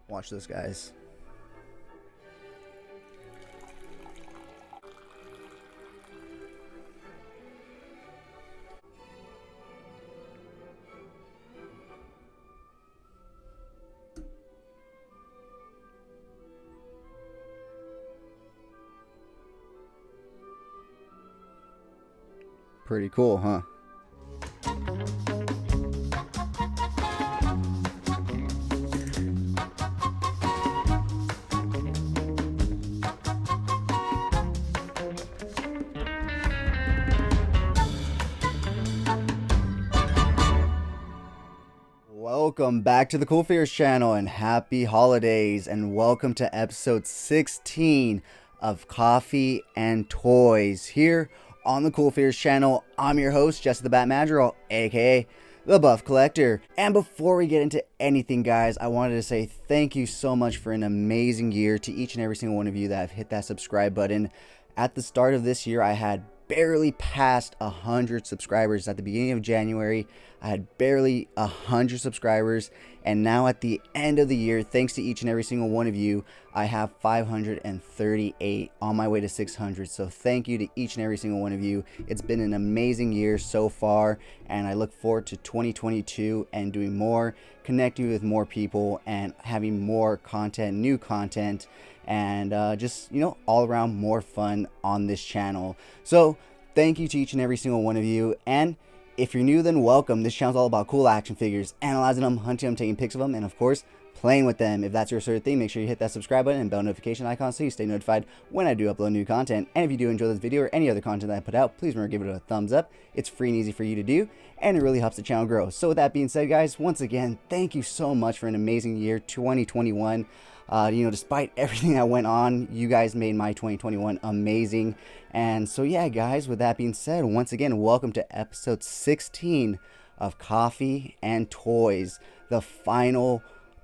Watch this, guys. Pretty cool, huh? Welcome back to the CoolFigurez channel and happy holidays, and welcome to episode 16 of Coffee and Toys here on the CoolFigurez channel. I'm your host, Jesse the Bat Madrigal, aka the Buff Collector. And before we get into anything, guys, I wanted to say thank you so much for an amazing year to each and every single one of you that have hit that subscribe button. At the start of this year, I had barely passed 100 subscribers. At the beginning of January, I had barely 100 subscribers, and now at the end of the year, thanks to each and every single one of you, I have 538 on my way to 600. So thank you to each and every single one of you. It's been an amazing year so far, and I look forward to 2022 and doing more, connecting with more people, and having more content, new content, and just, you know, all around more fun on this channel. So thank you to each and every single one of you. And if you're new, then welcome. This channel's all about cool action figures, analyzing them, hunting them, taking pics of them, and of course playing with them. If that's your sort of thing, make sure you hit that subscribe button and bell notification icon so you stay notified when I do upload new content. And if you do enjoy this video or any other content that I put out, please remember to give it a thumbs up. It's free and easy for you to do, and it really helps the channel grow. So with that being said, guys, once again, thank you so much for an amazing year 2021. You know, despite everything that went on, you guys made my 2021 amazing. And so yeah, guys, with that being said, once again, welcome to episode 16 of Coffee and Toys, the final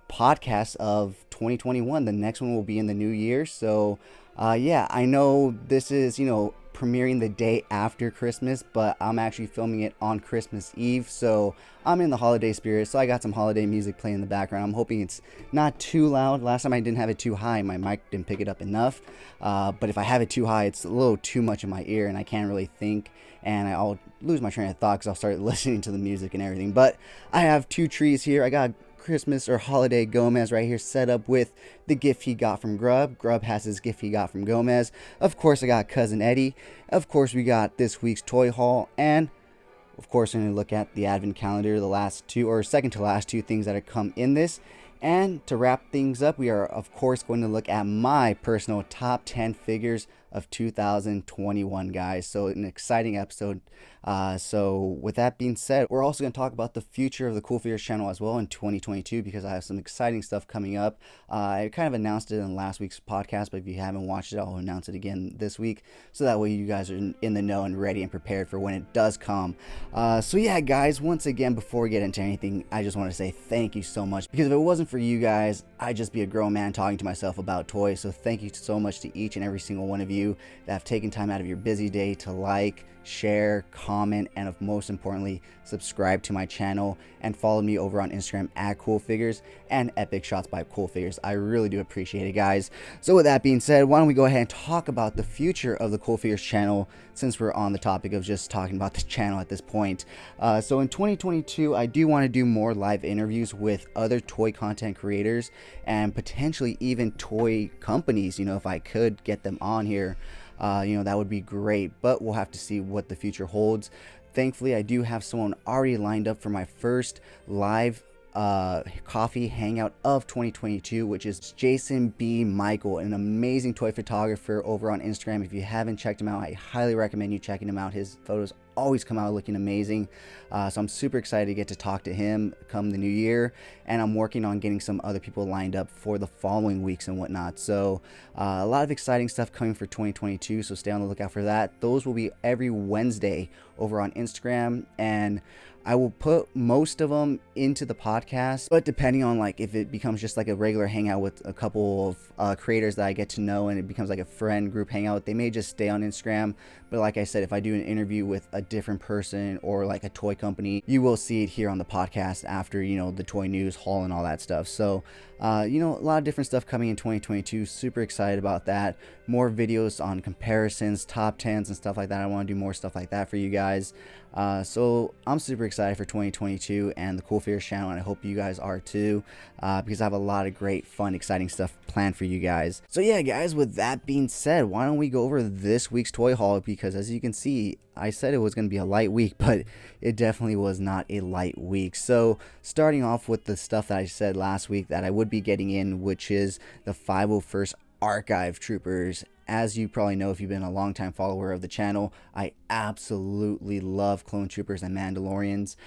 podcast of 2021. The next one will be in the new year. So yeah, I know this is, you know, premiering the day after Christmas, but I'm actually filming it on Christmas Eve, so I'm in the holiday spirit. So I got some holiday music playing in the background. I'm hoping it's not too loud. Last time I didn't have it too high, my mic didn't pick it up enough, but if I have it too high, it's a little too much in my ear and I can't really think, and I'll lose my train of thought because I'll start listening to the music and everything. But I have two trees here. I got Christmas or holiday Gomez right here set up with the gift he got from Grub. Grub has his gift he got from Gomez. Of course, I got Cousin Eddie. Of course, we got this week's toy haul, and of course, I'm going to look at the advent calendar, the last two or second to last two things that have come in this. And to wrap things up, we are of course going to look at my personal top 10 figures of 2021, guys. So an exciting episode. So with that being said, we're also going to talk about the future of the CoolFigurez channel as well in 2022, because I have some exciting stuff coming up. I kind of announced it in last week's podcast, but if you haven't watched it, I'll announce it again this week, so that way you guys are in the know and ready and prepared for when it does come. So yeah, guys, once again, before we get into anything, I just want to say thank you so much, because if it wasn't for you guys, I'd just be a grown man talking to myself about toys. So thank you so much to each and every single one of you that have taken time out of your busy day to like, share, comment, and most importantly, subscribe to my channel and follow me over on Instagram at CoolFigurez and Epic Shots by CoolFigurez. I really do appreciate it, guys. So with that being said, why don't we go ahead and talk about the future of the CoolFigurez channel, since we're on the topic of just talking about the channel at this point. So in 2022, I do want to do more live interviews with other toy content creators and potentially even toy companies. You know, if I could get them on here, you know, that would be great, but we'll have to see what the future holds. Thankfully, I do have someone already lined up for my first live coffee hangout of 2022, which is Jason B. Michael, an amazing toy photographer over on Instagram. If you haven't checked him out, I highly recommend you checking him out. His photos always come out looking amazing. So I'm super excited to get to talk to him come the new year, and I'm working on getting some other people lined up for the following weeks and whatnot. So a lot of exciting stuff coming for 2022, so stay on the lookout for that. Those will be every Wednesday over on Instagram, and I will put most of them into the podcast, but depending on like if it becomes just like a regular hangout with a couple of creators that I get to know and it becomes like a friend group hangout, they may just stay on Instagram. But like I said, if I do an interview with a different person or like a toy company, you will see it here on the podcast after, you know, the toy news haul and all that stuff. So you know, a lot of different stuff coming in 2022. Super excited about that. More videos on comparisons, top 10s and stuff like that. I want to do more stuff like that for you guys. So I'm super excited for 2022 and the CoolFigurez channel, and I hope you guys are too, because I have a lot of great, fun, exciting stuff planned for you guys. So yeah, guys, with that being said, why don't we go over this week's toy haul? Because as you can see, I said it was going to be a light week, but it definitely was not a light week. So starting off with the stuff that I said last week that I would be getting in, which is the 501st Archive Troopers. As you probably know if you've been a long-time follower of the channel, I absolutely love clone troopers and Mandalorians.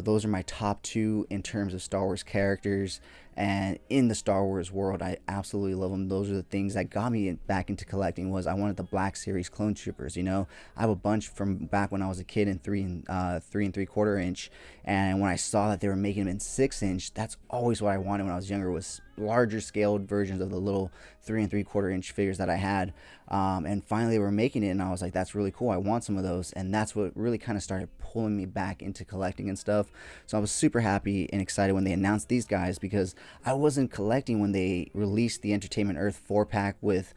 Those are my top two in terms of Star Wars characters, and in the Star Wars world, I absolutely love them. Those are the things that got me back into collecting. Was I wanted the Black Series clone troopers. You know, I have a bunch from back when I was a kid in 3 3/4 inch, and when I saw that they were making them in 6-inch, that's always what I wanted when I was younger, was larger scaled versions of the little 3 3/4 inch figures that I had. And finally they were making it, and I was like, that's really cool, I want some of those. And that's what really kind of started pulling me back into collecting and stuff. So I was super happy and excited when they announced these guys, because I wasn't collecting when they released the Entertainment Earth 4-pack with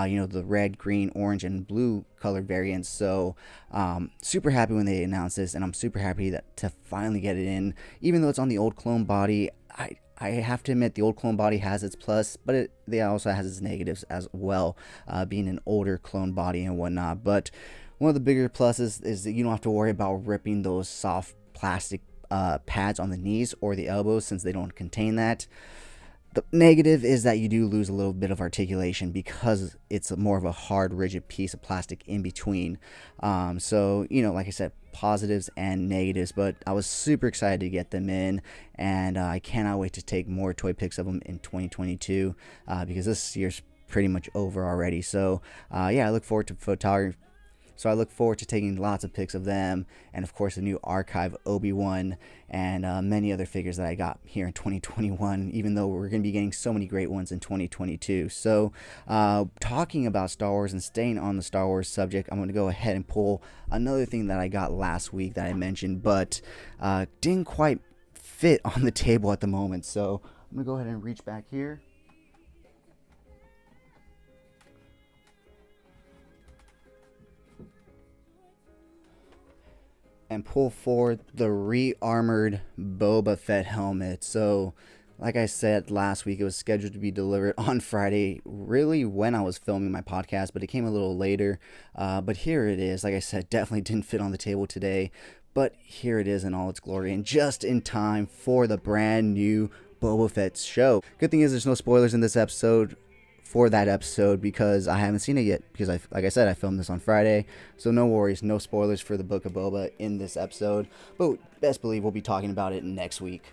you know, the red, green, orange, and blue colored variants. So super happy when they announced this, and I'm super happy that to finally get it in, even though it's on the old clone body. I have to admit the old clone body has its plus, but it also has its negatives as well, being an older clone body and whatnot. But one of the bigger pluses is that you don't have to worry about ripping those soft plastic pads on the knees or the elbows, since they don't contain that. The negative is that you do lose a little bit of articulation because it's more of a hard, rigid piece of plastic in between. So, you know, like I said, positives and negatives, but I was super excited to get them in, and I cannot wait to take more toy pics of them in 2022, because this year's pretty much over already. So, yeah, I look forward to photography. So I look forward to taking lots of pics of them, and of course the new Archive Obi-Wan, and many other figures that I got here in 2021, even though we're going to be getting so many great ones in 2022. So talking about Star Wars and staying on the Star Wars subject, I'm going to go ahead and pull another thing that I got last week that I mentioned, but didn't quite fit on the table at the moment. So I'm going to go ahead and reach back here. And pull forward the re-armored Boba Fett helmet. So like I said last week, it was scheduled to be delivered on Friday, really when I was filming my podcast, but it came a little later. But here it is. Like I said, definitely didn't fit on the table today, but here it is in all its glory, and just in time for the brand new Boba Fett show. Good thing is there's no spoilers in this episode for that episode, because I haven't seen it yet, because like I said, I filmed this on Friday, so no worries, no spoilers for the Book of Boba in this episode, but best believe we'll be talking about it next week.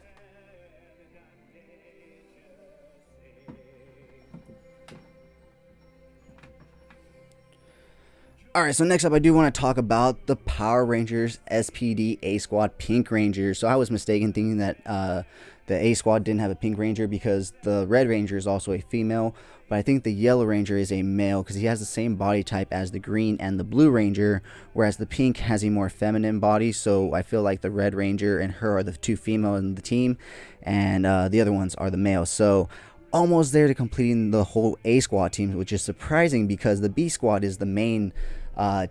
Alright, so next up I do want to talk about the Power Rangers SPD A-Squad Pink Ranger. So I was mistaken thinking that the A-Squad didn't have a Pink Ranger, because the Red Ranger is also a female, but I think the Yellow Ranger is a male, because he has the same body type as the Green and the Blue Ranger, whereas the Pink has a more feminine body. So I feel like the Red Ranger and her are the two female in the team, and the other ones are the male. So almost there to completing the whole A-Squad team, which is surprising, because the B-Squad is the main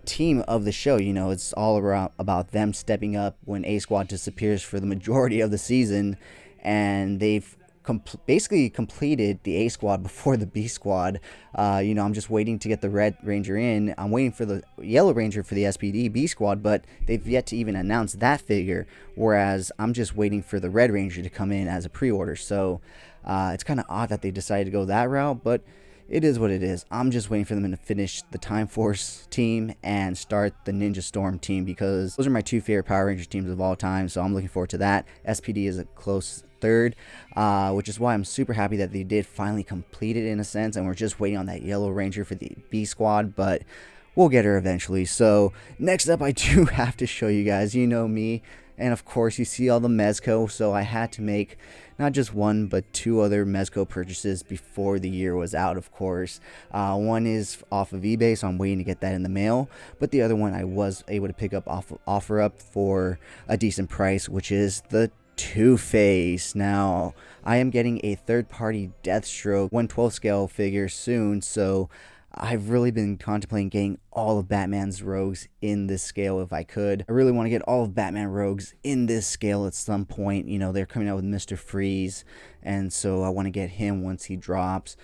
team of the show. You know, it's all around about them stepping up when A-Squad disappears for the majority of the season, and they've basically completed the A-Squad before the B-Squad. You know, I'm just waiting to get the Red Ranger in. I'm waiting for the Yellow Ranger for the SPD B-Squad, but they've yet to even announce that figure, whereas I'm just waiting for the Red Ranger to come in as a pre-order. So it's kind of odd that they decided to go that route, but it is what it is. I'm just waiting for them to finish the Time Force team and start the Ninja Storm team, because those are my two favorite Power Rangers teams of all time, so I'm looking forward to that. SPD is a close third, which is why I'm super happy that they did finally complete it in a sense, and we're just waiting on that Yellow Ranger for the B Squad, but we'll get her eventually. So next up, I do have to show you guys, you know me, And of course, you see all the Mezco, so I had to make not just one, but 2 other Mezco purchases before the year was out, of course. One is off of eBay, so I'm waiting to get that in the mail. But the other one I was able to pick up off of OfferUp for a decent price, which is the Two-Face. Now, I am getting a third-party Deathstroke 1/12 scale figure soon, so I've really been contemplating getting all of Batman's rogues in this scale if I could. I really want to get all of Batman rogues in this scale at some point. You know, they're coming out with Mr. Freeze, and so I want to get him once he drops.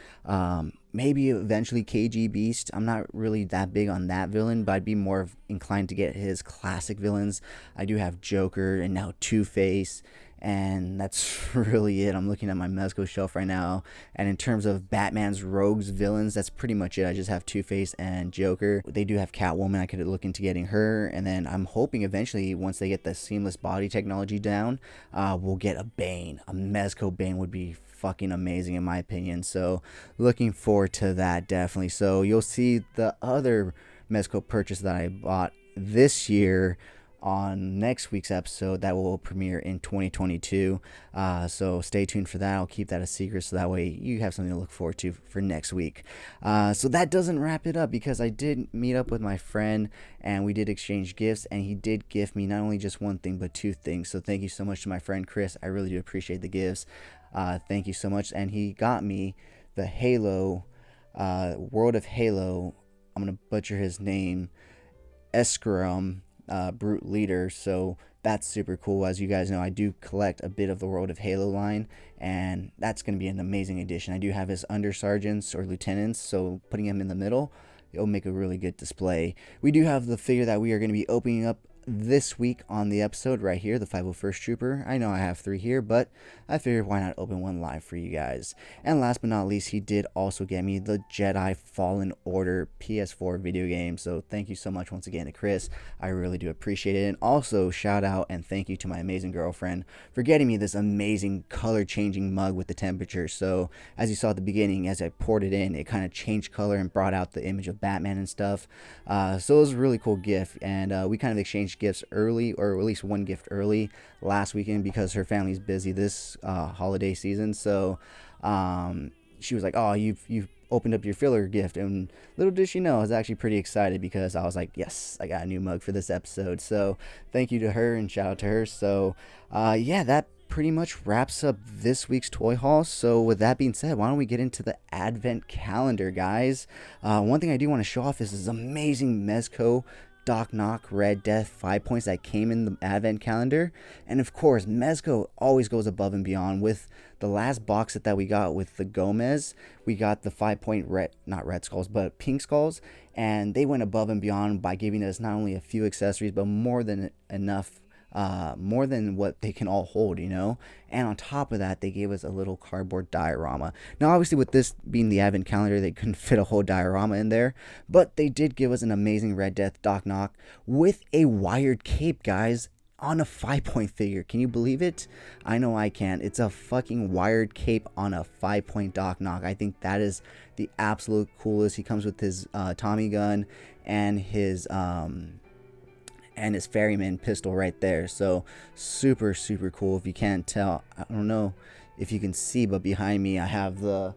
Maybe eventually KG Beast. I'm not really that big on that villain, but I'd be more inclined to get his classic villains. I do have Joker and now Two-Face, and that's really it. I'm looking at my Mezco shelf right now, and in terms of Batman's rogues villains, that's pretty much it. I just have Two-Face and Joker. They do have Catwoman. I could look into getting her, and then I'm hoping eventually, once they get the seamless body technology down, we'll get a Bane. A Mezco Bane would be fucking amazing in my opinion, so looking forward to that definitely. So you'll see the other Mezco purchase that I bought this year on next week's episode that will premiere in 2022, so stay tuned for that. I'll keep that a secret so that way you have something to look forward to for next week. So that doesn't wrap it up, because I did meet up with my friend and we did exchange gifts, and he did gift me not only just one thing but 2 things. So thank you so much to my friend Chris. I really do appreciate the gifts. Thank you so much. And he got me the Halo, World of Halo, I'm gonna butcher his name, Escarum Brute Leader. So that's super cool. As you guys know, I do collect a bit of the World of Halo line, and that's going to be an amazing addition. I do have his under sergeants or lieutenants, so putting him in the middle, it'll make a really good display. We do have the figure that we are going to be opening up this week on the episode right here, the 501st Trooper. I know I have 3 here, but I figured why not open one live for you guys. And last but not least, he did also get me the Jedi Fallen Order PS4 video game. So thank you so much once again to Chris. I really do appreciate it. And also shout out and thank you to my amazing girlfriend for getting me this amazing color changing mug with the temperature. So as you saw at the beginning, as I poured it in, it kind of changed color and brought out the image of Batman and stuff. So it was a really cool gift, and we kind of exchanged gifts early, or at least one gift early last weekend, because her family's busy this holiday season. So she was like, oh, you've opened up your filler gift, and little did she know I was actually pretty excited, because I was like, yes, I got a new mug for this episode. So thank you to her and shout out to her. So yeah, that pretty much wraps up this week's toy haul. So with that being said, why don't we get into the advent calendar, guys? One thing I do want to show off is this amazing Mezco Doc Knock Red Death 5 points that came in the advent calendar. And of course, Mezco always goes above and beyond. With the last box set that we got with the Gomez, we got the 5-point not red skulls, but pink skulls, and they went above and beyond by giving us not only a few accessories, but more than enough, more than what they can all hold, you know. And on top of that, they gave us a little cardboard diorama. Now obviously with this being the advent calendar, they couldn't fit a whole diorama in there, but they did give us an amazing Red Death Doc Knock with a wired cape, guys, on a 5-point figure. Can you believe it? I know I can. It's a fucking wired cape on a 5-point Doc Knock. I think that is the absolute coolest. He comes with his Tommy gun and his ferryman pistol right there. So super cool. If you can't tell, I don't know if you can see, but behind me I have the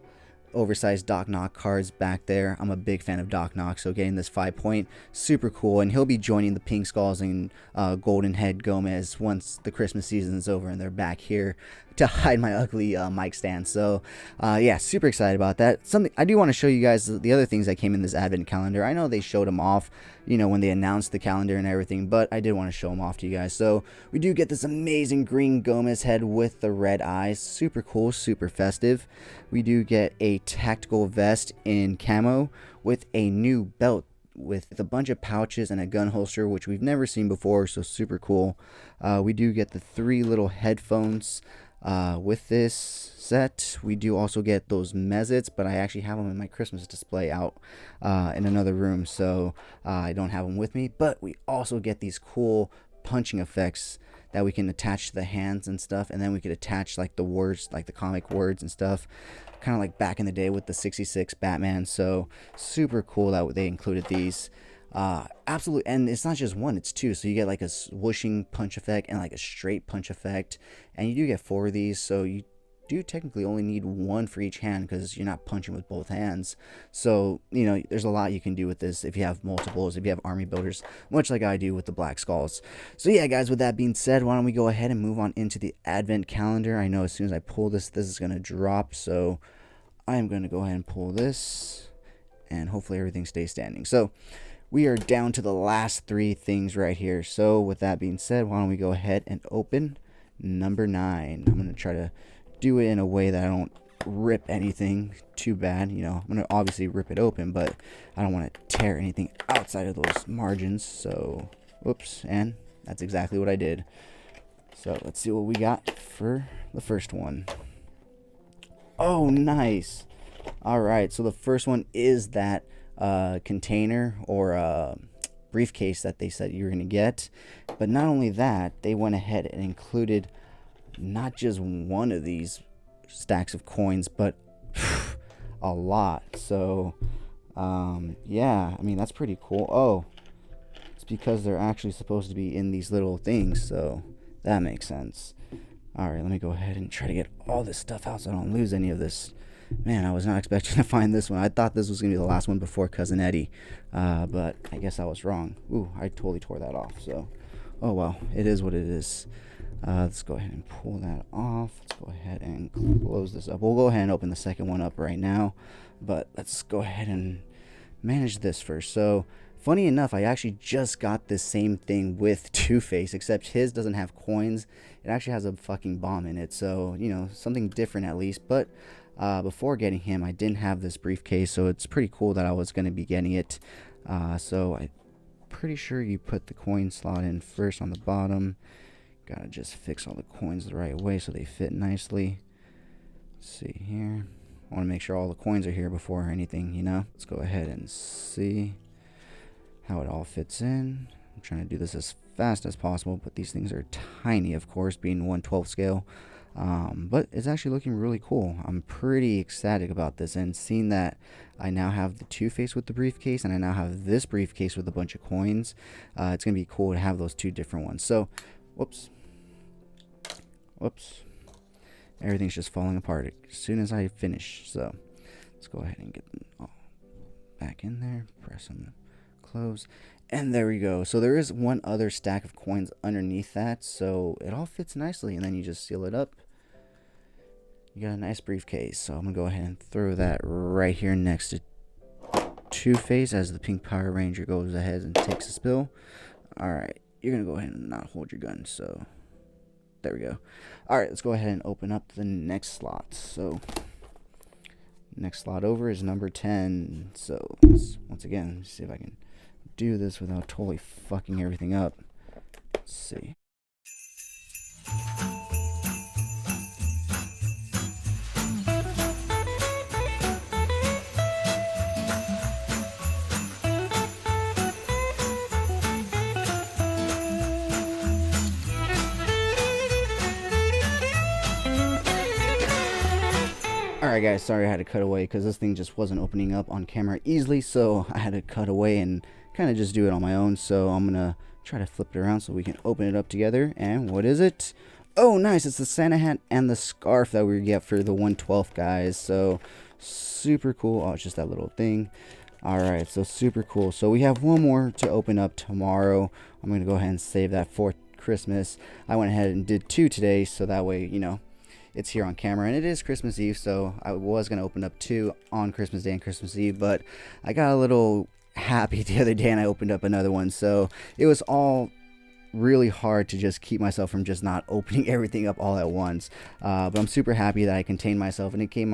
oversized Doc Knock cards back there. I'm a big fan of Doc Knock, so getting this 5-point, super cool. And he'll be joining the Pink Skulls and Golden Head Gomez once the Christmas season is over and they're back here to hide my ugly mic stand. So yeah, super excited about that. Something I do want to show you guys, the other things that came in this advent calendar. I know they showed them off, you know, when they announced the calendar and everything, but I did want to show them off to you guys. So we do get this amazing green Gomez head with the red eyes. Super cool, super festive. We do get a tactical vest in camo with a new belt with a bunch of pouches and a gun holster, which we've never seen before, so super cool. We do get the 3 little headphones with this set. We do also get those Mezits, but I actually have them in my Christmas display out in another room, so I don't have them with me. But we also get these cool punching effects that we can attach to the hands and stuff, and then we could attach like the words, like the comic words and stuff, kind of like back in the day with the 66 Batman. So super cool that they included these. Absolutely. And it's not just one, it's two. So you get like a swooshing punch effect and like a straight punch effect. And you do get 4 of these. So you do technically only need one for each hand because you're not punching with both hands. So, you know, there's a lot you can do with this if you have multiples, if you have army builders, much like I do with the Black Skulls. So yeah, guys, with that being said, why don't we go ahead and move on into the advent calendar. I know as soon as I pull this, this is going to drop. So I am going to go ahead and pull this and hopefully everything stays standing. So we are down to the last 3 things right here. So with that being said, why don't we go ahead and open number 9. I'm going to try to do it in a way that I don't rip anything too bad. You know, I'm going to obviously rip it open, but I don't want to tear anything outside of those margins. So, whoops, and that's exactly what I did. So let's see what we got for the first one. Oh, nice. All right, so the first one is that container or briefcase that they said you were going to get. But not only that, they went ahead and included not just one of these stacks of coins, but a lot. So yeah, I mean, that's pretty cool. Oh, it's because they're actually supposed to be in these little things, so that makes sense. All right, let me go ahead and try to get all this stuff out so I don't lose any of this. Man, I was not expecting to find this one. I thought this was going to be the last one before Cousin Eddie. But I guess I was wrong. Ooh, I totally tore that off. So, oh well, it is what it is. Let's go ahead and pull that off. Let's go ahead and close this up. We'll go ahead and open the second one up right now. But let's go ahead and manage this first. So, funny enough, I actually just got this same thing with Two-Face, except his doesn't have coins. It actually has a fucking bomb in it. So, you know, something different at least. But before getting him, I didn't have this briefcase, so it's pretty cool that I was going to be getting it. So I'm pretty sure you put the coin slot in first on the bottom. Gotta just fix all the coins the right way so they fit nicely. Let's see here. I want to make sure all the coins are here before anything, you know. Let's go ahead and see how it all fits in. I'm trying to do this as fast as possible, but these things are tiny, of course, being 1/12 scale. But it's actually looking really cool. I'm pretty ecstatic about this, and seeing that I now have the Two-Face with the briefcase and I now have this briefcase with a bunch of coins, it's gonna be cool to have those 2 different ones. So whoops, everything's just falling apart as soon as I finish. So let's go ahead and get them all back in there, press them close, and there we go. So there is one other stack of coins underneath that, so it all fits nicely, and then you just seal it up. You got a nice briefcase. So I'm gonna go ahead and throw that right here next to Two-Face as the pink Power Ranger goes ahead and takes a spill. Alright, you're gonna go ahead and not hold your gun, so there we go. Alright, let's go ahead and open up the next slot. So next slot over is number 10. So once again, see if I can do this without totally fucking everything up. Let's see. Alright guys, sorry I had to cut away because this thing just wasn't opening up on camera easily, so I had to cut away and kind of just do it on my own. So I'm gonna try to flip it around so we can open it up together. And what is it? Oh nice, it's the Santa hat and the scarf that we get for the 1/12 guys. So super cool. Oh, it's just that little thing. Alright, so super cool. So we have one more to open up tomorrow. I'm gonna go ahead and save that for Christmas. I went ahead and did 2 today, so that way, you know, it's here on camera, and it is Christmas Eve, so I was going to open up 2 on Christmas Day and Christmas Eve, but I got a little happy the other day and I opened up another one, so it was all really hard to just keep myself from just not opening everything up all at once. But I'm super happy that I contained myself, and it gave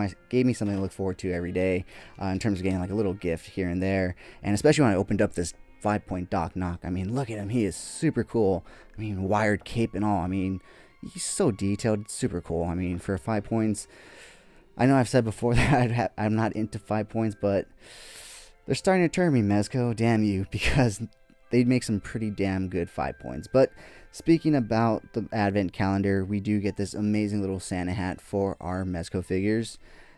me something to look forward to every day in terms of getting like a little gift here and there, and especially when I opened up this 5-point Doc Knock. I mean, look at him, he is super cool. I mean, wired cape and all. I mean, he's so detailed. It's super cool. I mean, for 5 points, I know I've said before that I'm not into 5 points, but they're starting to turn me, Mezco. Damn you, because they'd make some pretty damn good 5 points. But speaking about the advent calendar, we do get this amazing little Santa hat for our Mezco figures.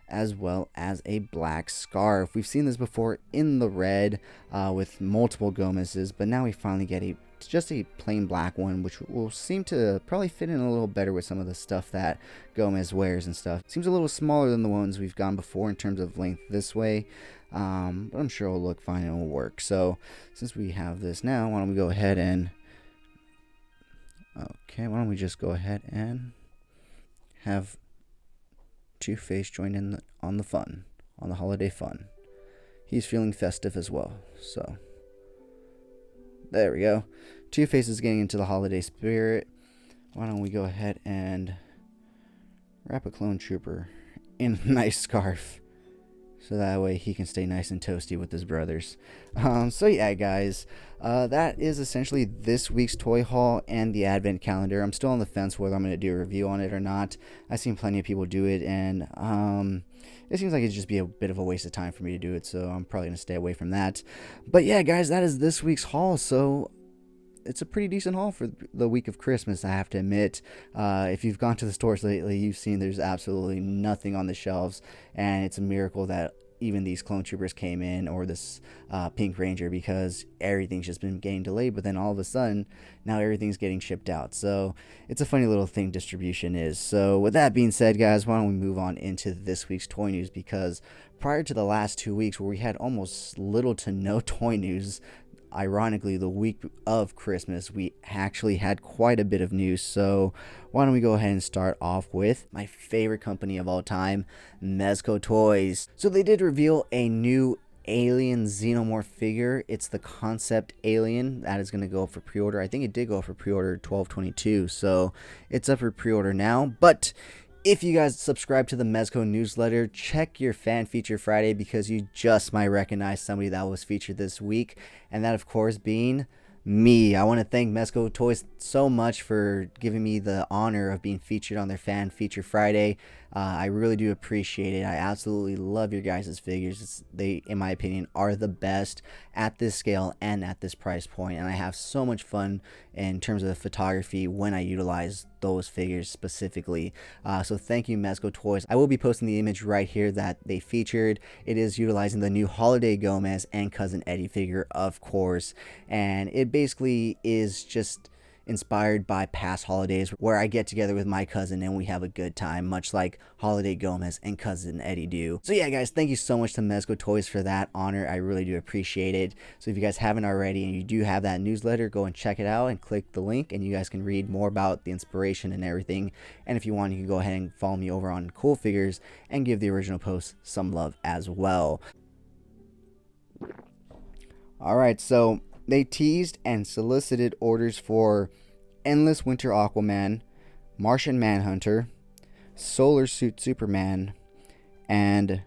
as well as a black scarf. We've seen this before in the red with multiple Gomez's, but now we finally get just a plain black one, which will seem to probably fit in a little better with some of the stuff that Gomez wears and stuff. Seems a little smaller than the ones we've gone before in terms of length this way, but I'm sure it'll look fine and it'll work. So since we have this now, why don't we go ahead and why don't we just go ahead and have Two-Face join in on the fun, on the holiday fun. He's feeling festive as well, so there we go. Two-Face is getting into the holiday spirit. Why don't we go ahead and wrap a clone trooper in a nice scarf, so that way he can stay nice and toasty with his brothers. So yeah, guys, that is essentially this week's toy haul and the advent calendar. I'm still on the fence whether I'm going to do a review on it or not. I've seen plenty of people do it, and it seems like it'd just be a bit of a waste of time for me to do it, so I'm probably going to stay away from that. But yeah, guys, that is this week's haul. So it's a pretty decent haul for the week of Christmas, I have to admit. If you've gone to the stores lately, you've seen there's absolutely nothing on the shelves, and it's a miracle that even these clone troopers came in, or this Pink Ranger, because everything's just been getting delayed. But then all of a sudden, now everything's getting shipped out. So it's a funny little thing distribution is. So with that being said, guys, why don't we move on into this week's toy news, because prior to the last 2 weeks where we had almost little to no toy news, ironically, the week of Christmas, we actually had quite a bit of news. So why don't we go ahead and start off with my favorite company of all time, Mezco Toys. So they did reveal a new alien Xenomorph figure. It's the concept alien that is going to go up for pre-order. I think it did go up for pre-order 12/22, so it's up for pre-order now. But if you guys subscribe to the Mezco newsletter, check your Fan Feature Friday, because you just might recognize somebody that was featured this week, and that of course being me. I want to thank Mezco Toys so much for giving me the honor of being featured on their Fan Feature Friday. I really do appreciate it. I absolutely love your guys' figures. They, in my opinion, are the best at this scale and at this price point, and I have so much fun in terms of the photography when I utilize those figures specifically. So thank you, Mezco Toys. I will be posting the image right here that they featured. It is utilizing the new Holiday Gomez and Cousin Eddie figure, of course, and it basically is just inspired by past holidays where I get together with my cousin and we have a good time, much like Holiday Gomez and Cousin Eddie do. So yeah, guys, thank you so much to Mezco Toys for that honor. I really do appreciate it. So if you guys haven't already and you do have that newsletter, go and check it out and click the link, and you guys can read more about the inspiration and everything. And if you want, you can go ahead and follow me over on CoolFigurez and give the original post some love as well. Alright, so they teased and solicited orders for Endless Winter Aquaman, Martian Manhunter, Solar Suit Superman, and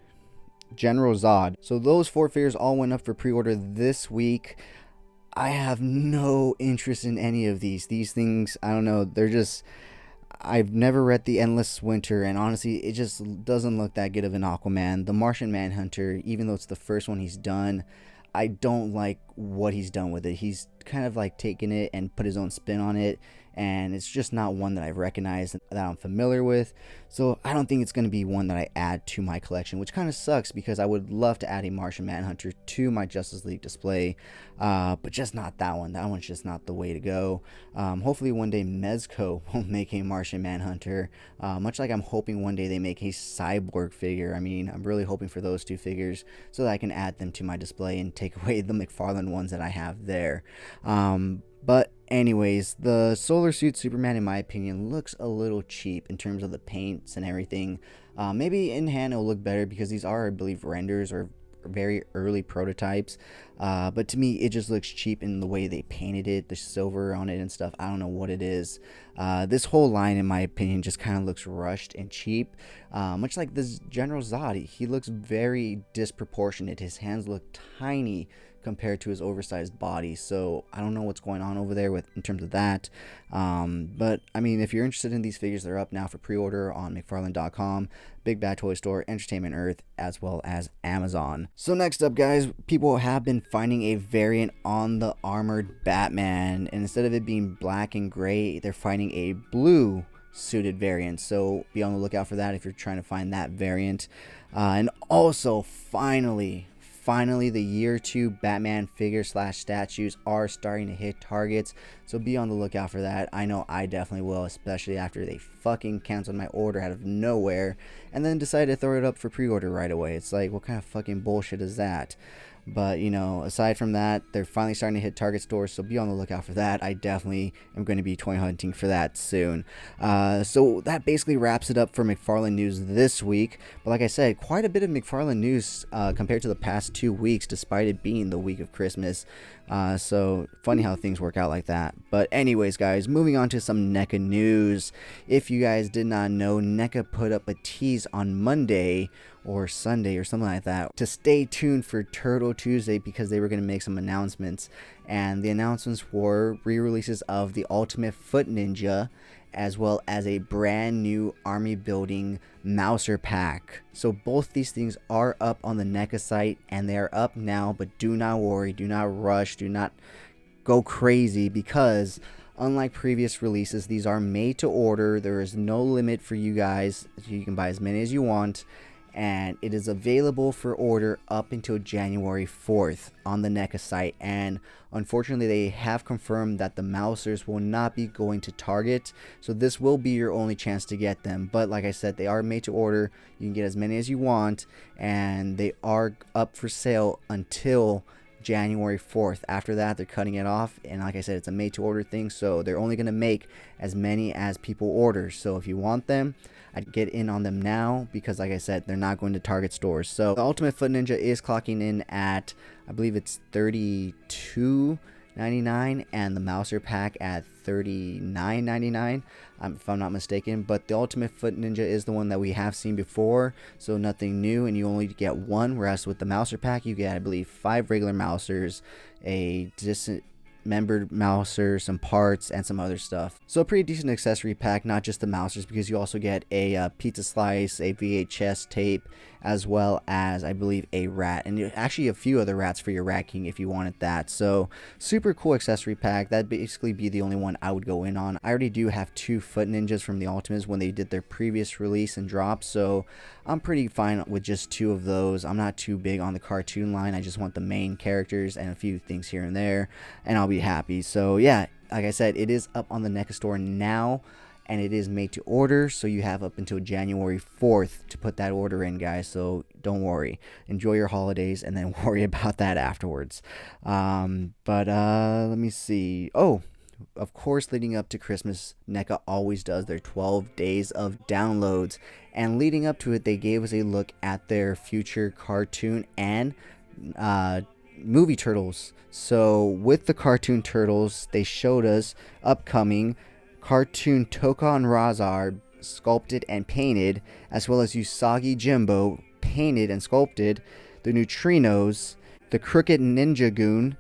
General Zod. So those 4 figures all went up for pre-order this week. I have no interest in any of these. These things, I don't know, they're just... I've never read the Endless Winter, and honestly, it just doesn't look that good of an Aquaman. The Martian Manhunter, even though it's the first one he's done, I don't like what he's done with it. He's kind of like taken it and put his own spin on it, and it's just not one that I've recognized, that I'm familiar with. So I don't think it's going to be one that I add to my collection, which kind of sucks, because I would love to add a Martian Manhunter to my Justice League display, but just not that one. That one's just not the way to go. Hopefully one day Mezco will make a Martian Manhunter, much like I'm hoping one day they make a Cyborg figure. I mean, I'm really hoping for those 2 figures so that I can add them to my display and take away the Mcfarland ones that I have there. But anyways, the Solar Suit Superman, in my opinion, looks a little cheap in terms of the paints and everything. Maybe in hand it'll look better, because these are, I believe, renders or very early prototypes. But to me, it just looks cheap in the way they painted it, the silver on it and stuff. I don't know what it is. This whole line, in my opinion, just kind of looks rushed and cheap. Much like this General Zod, he looks very disproportionate. His hands look tiny compared to his oversized body, so I don't know what's going on over there in terms of that. But I mean, if you're interested in these figures, they're up now for pre-order on Mcfarland.com, Big Bad Toy Store, Entertainment Earth, as well as Amazon. So next up, guys, people have been finding a variant on the armored Batman, and instead of it being black and gray, they're finding a blue suited variant. So be on the lookout for that if you're trying to find that variant. And also, finally, the year 2 Batman figure slash statues are starting to hit targets, so be on the lookout for that. I know I definitely will, especially after they fucking canceled my order out of nowhere and then decided to throw it up for pre-order right away. It's like, what kind of fucking bullshit is that? But, you know, aside from that, they're finally starting to hit Target stores, so be on the lookout for that. I definitely am going to be toy hunting for that soon. So that basically wraps it up for Mcfarland news this week. But like I said, quite a bit of Mcfarland news compared to the past 2 weeks, despite it being the week of Christmas. So funny how things work out like that. But anyways, guys, moving on to some Neca news. If you guys did not know, Neca put up a tease on Monday or Sunday or something like that to stay tuned for Turtle Tuesday, because they were going to make some announcements, and the announcements were re-releases of the Ultimate Foot Ninja, as well as a brand new army building Mouser pack. So both these things are up on the Neca site, and they are up now, but do not worry, do not rush, do not go crazy, because unlike previous releases, these are made to order. There is no limit for you guys. You can buy as many as you want, and it is available for order up until January 4th on the Neca site. And unfortunately, they have confirmed that the Mousers will not be going to Target, so this will be your only chance to get them. But like I said, they are made to order. You can get as many as you want, and they are up for sale until January 4th. After that, they're cutting it off, and like I said, it's a made to order thing, so they're only going to make as many as people order. So if you want them, I'd get in on them now, because like I said, they're not going to Target stores. So the Ultimate Foot Ninja is clocking in at, I believe it's $32.99, and the Mouser pack at $39.99, if I'm not mistaken. But the Ultimate Foot Ninja is the one that we have seen before, so nothing new, and you only get one, whereas with the Mouser pack you get, I believe, 5 regular Mousers, a dismembered Mouser, some parts, and some other stuff. So a pretty decent accessory pack, not just the Mousers, because you also get a pizza slice, a VHS tape, as well as, I believe, a rat, and actually a few other rats for your Rat King if you wanted that. So super cool accessory pack. That'd basically be the only one I would go in on. I already do have 2 Foot Ninjas from the Ultimates when they did their previous release and drop, so I'm pretty fine with just 2 of those. I'm not too big on the cartoon line. I just want the main characters and a few things here and there, and I'll be happy. So yeah, like I said, it is up on the Neca store now, and it is made to order, so you have up until January 4th to put that order in, guys. So don't worry, enjoy your holidays, and then worry about that afterwards. Let me see. Oh, of course, leading up to Christmas, Neca always does their 12 days of downloads, and leading up to it, they gave us a look at their future cartoon and movie turtles. So with the cartoon turtles, they showed us upcoming cartoon Tokon Razar sculpted and painted, as well as Usagi Jimbo painted and sculpted, the Neutrinos, the Crooked Ninja Goon,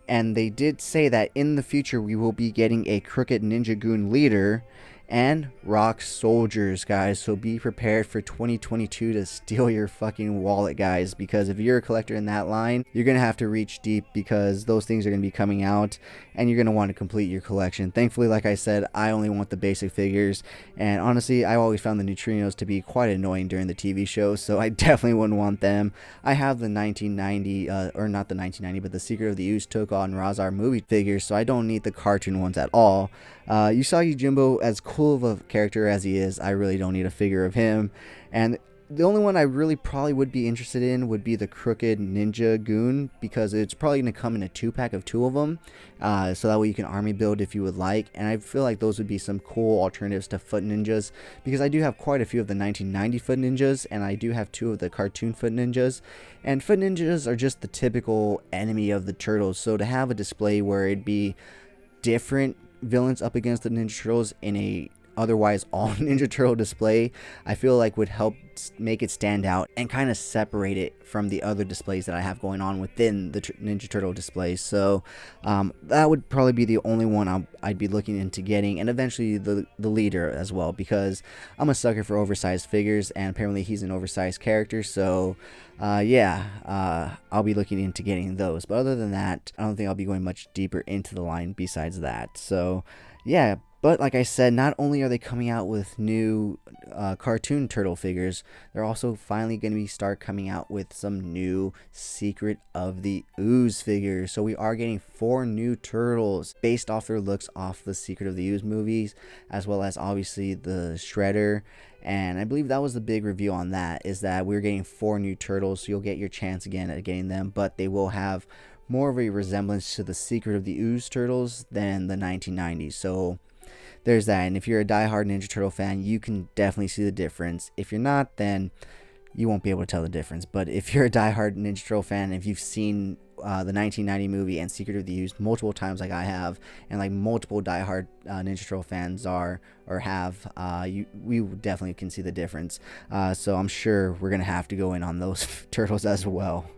and they did say that in the future we will be getting a Crooked Ninja Goon leader, and Rock Soldiers, guys. So be prepared for 2022 to steal your fucking wallet, guys, because if you're a collector in that line, you're gonna have to reach deep, because those things are gonna be coming out and you're gonna want to complete your collection. Thankfully, like I said, I only want the basic figures, and honestly, I always found the Neutrinos to be quite annoying during the TV show, so I definitely wouldn't want them. I have the 1990 or not the 1990, but the Secret of the Ooze Tokon Razar movie figures, so I don't need the cartoon ones at all. Usagi Jimbo, as cool of a character as he is, I really don't need a figure of him. And the only one I really probably would be interested in would be the Crooked Ninja Goon, because it's probably going to come in a 2-pack of 2 of them, so that way you can army build if you would like. And I feel like those would be some cool alternatives to Foot Ninjas, because I do have quite a few of the 1990 Foot Ninjas, and I do have 2 of the cartoon Foot Ninjas. And Foot Ninjas are just the typical enemy of the Turtles, so to have a display where it'd be different villains up against the Ninja Turtles in a otherwise all Ninja Turtle display, I feel like would help make it stand out and kind of separate it from the other displays that I have going on within the Ninja Turtle displays. So that would probably be the only one I'd be looking into getting, and eventually the leader as well, because I'm a sucker for oversized figures, and apparently he's an oversized character. So I'll be looking into getting those. But other than that, I don't think I'll be going much deeper into the line besides that. So yeah, But like I said, not only are they coming out with new cartoon turtle figures, they're also finally going to start coming out with some new Secret of the Ooze figures. So we are getting 4 new turtles based off their looks off the Secret of the Ooze movies, as well as obviously the Shredder. And I believe that was the big reveal on that, is that we're getting 4 new turtles. So you'll get your chance again at getting them, but they will have more of a resemblance to the Secret of the Ooze turtles than the 1990s. So there's that. And if you're a diehard Ninja Turtle fan, you can definitely see the difference. If you're not, then you won't be able to tell the difference. But if you're a diehard Ninja Turtle fan, if you've seen the 1990 movie and Secret of the Ooze multiple times like I have, and like multiple diehard Ninja Turtle fans are or have, we definitely can see the difference. So I'm sure we're going to have to go in on those turtles as well.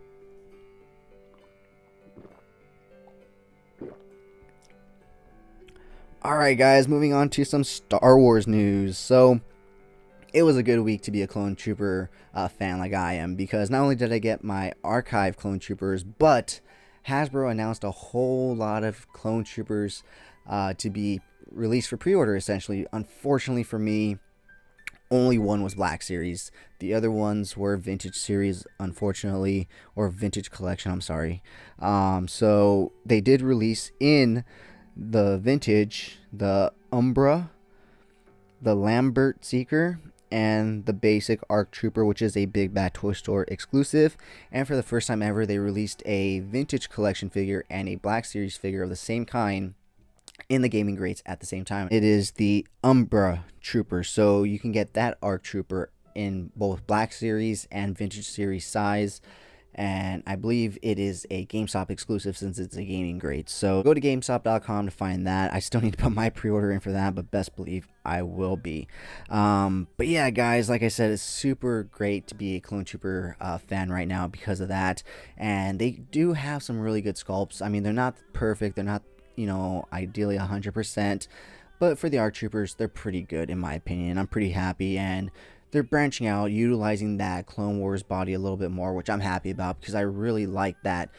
Alright guys, moving on to some Star Wars news. So, it was a good week to be a Clone Trooper fan like I am, because not only did I get my archive Clone Troopers, but Hasbro announced a whole lot of Clone Troopers to be released for pre-order essentially. Unfortunately for me, only one was Black Series. The other ones were Vintage Series, unfortunately, or Vintage Collection, I'm sorry. So, they did release in the Vintage, the Umbra, the Lambert Seeker, and the basic ARC Trooper, which is a Big Bad Toy Store exclusive. And for the first time ever, they released a Vintage Collection figure and a Black Series figure of the same kind in the gaming grades at the same time. It is the Umbra Trooper, so you can get that ARC Trooper in both Black Series and Vintage Series size. And I believe it is a GameStop exclusive since it's a gaming grade. So go to GameStop.com to find that. I still need to put my pre-order in for that, but best believe I will be. But yeah, guys, like I said, it's super great to be a Clone Trooper fan right now because of that. And they do have some really good sculpts. I mean, they're not perfect. They're not, ideally 100%. But for the ARC Troopers, they're pretty good in my opinion. I'm pretty happy, and they're branching out, utilizing that Clone Wars body a little bit more, which I'm happy about because I really like that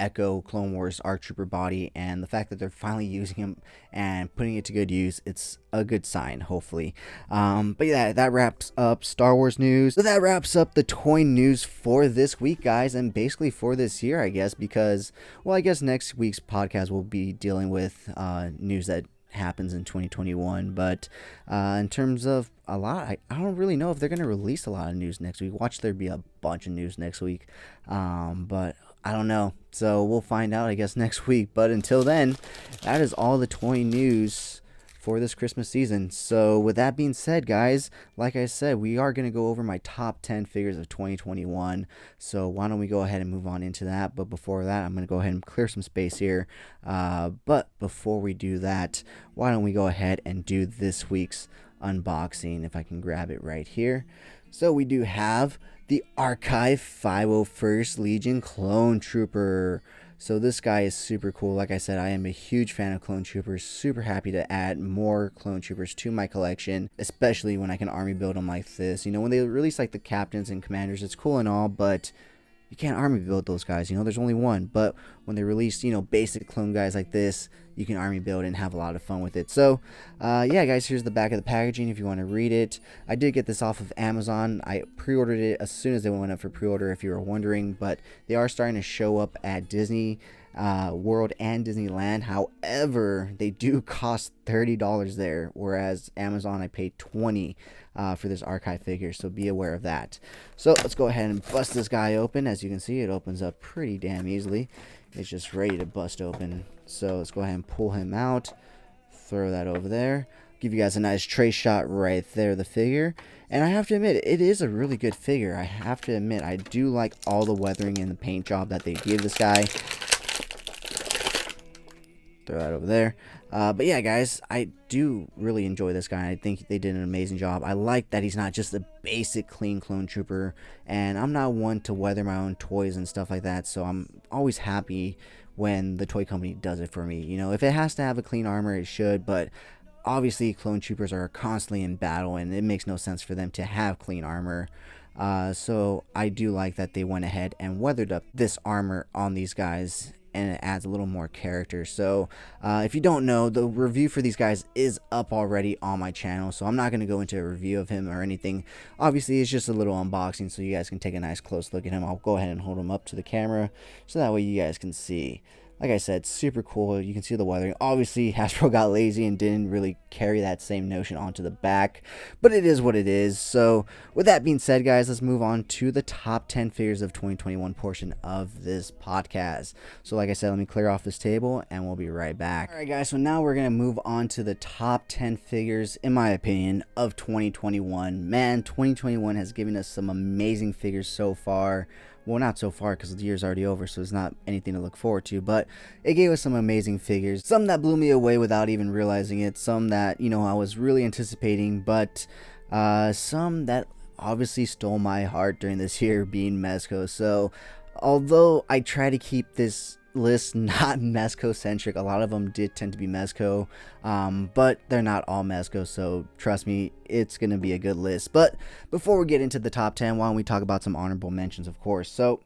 Echo Clone Wars ARC Trooper body, and the fact that they're finally using him and putting it to good use, it's a good sign, hopefully. But yeah, that wraps up Star Wars news. So that wraps up the toy news for this week, guys, and basically for this year, I guess, because, well, I guess next week's podcast will be dealing with news that happens in 2021, but in terms of a lot, I don't really know if they're going to release a lot of news next week. Watch there be a bunch of news next week, but I don't know, so we'll find out I guess next week. But until then, that is all the toy news for this Christmas season. So with that being said, guys, like I said, we are going to go over my top 10 figures of 2021. So why don't we go ahead and move on into that. But before that, I'm going to go ahead and clear some space here. But before we do that, why don't we go ahead and do this week's unboxing, if I can grab it right here. So we do have the Archive 501st Legion Clone Trooper. So this guy is super cool. Like I said, I am a huge fan of Clone Troopers. Super happy to add more Clone Troopers to my collection, especially when I can army build them like this. When they release like the captains and commanders, it's cool and all, but you can't army build those guys. There's only one. But when they release, basic clone guys like this, you can army build and have a lot of fun with it. So, yeah, guys, here's the back of the packaging if you want to read it. I did get this off of Amazon. I pre-ordered it as soon as they went up for pre-order, if you were wondering. But they are starting to show up at Disney World and Disneyland. However, they do cost $30 there, whereas Amazon I paid $20 for this archive figure, so be aware of that. So let's go ahead and bust this guy open. As you can see, it opens up pretty damn easily. It's just ready to bust open. So let's go ahead and pull him out, throw that over there, give you guys a nice trace shot right there, the figure. And I have to admit, it is a really good figure. I have to admit, I do like all the weathering and the paint job that they give this guy. Throw that over there. But yeah, guys, I do really enjoy this guy. I think they did an amazing job. I like that he's not just a basic clean clone trooper, and I'm not one to weather my own toys and stuff like that, so I'm always happy when the toy company does it for me. If it has to have a clean armor, it should, but obviously clone troopers are constantly in battle, and it makes no sense for them to have clean armor. So I do like that they went ahead and weathered up this armor on these guys. and it adds a little more character. So if you don't know, the review for these guys is up already on my channel, so I'm not going to go into a review of him or anything. Obviously, it's just a little unboxing so you guys can take a nice close look at him. I'll go ahead and hold him up to the camera so that way you guys can see. Like I said, super cool. You can see the weathering. Obviously, Hasbro got lazy and didn't really carry that same notion onto the back, but it is what it is. So with that being said, guys, let's move on to the top 10 figures of 2021 portion of this podcast. So like I said, let me clear off this table and we'll be right back. All right, guys, so now we're going to move on to the top 10 figures, in my opinion, of 2021. Man, 2021 has given us some amazing figures so far. Well, not so far because the year's already over, so it's not anything to look forward to, but it gave us some amazing figures. Some that blew me away without even realizing it, some that, you know, I was really anticipating, but some that obviously stole my heart during this year, being Mezco. So although I try to keep this list not Mezco centric, a lot of them did tend to be Mezco, but they're not all Mezco, so trust me, it's gonna be a good list. But before we get into the top 10, why don't we talk about some honorable mentions, of course. So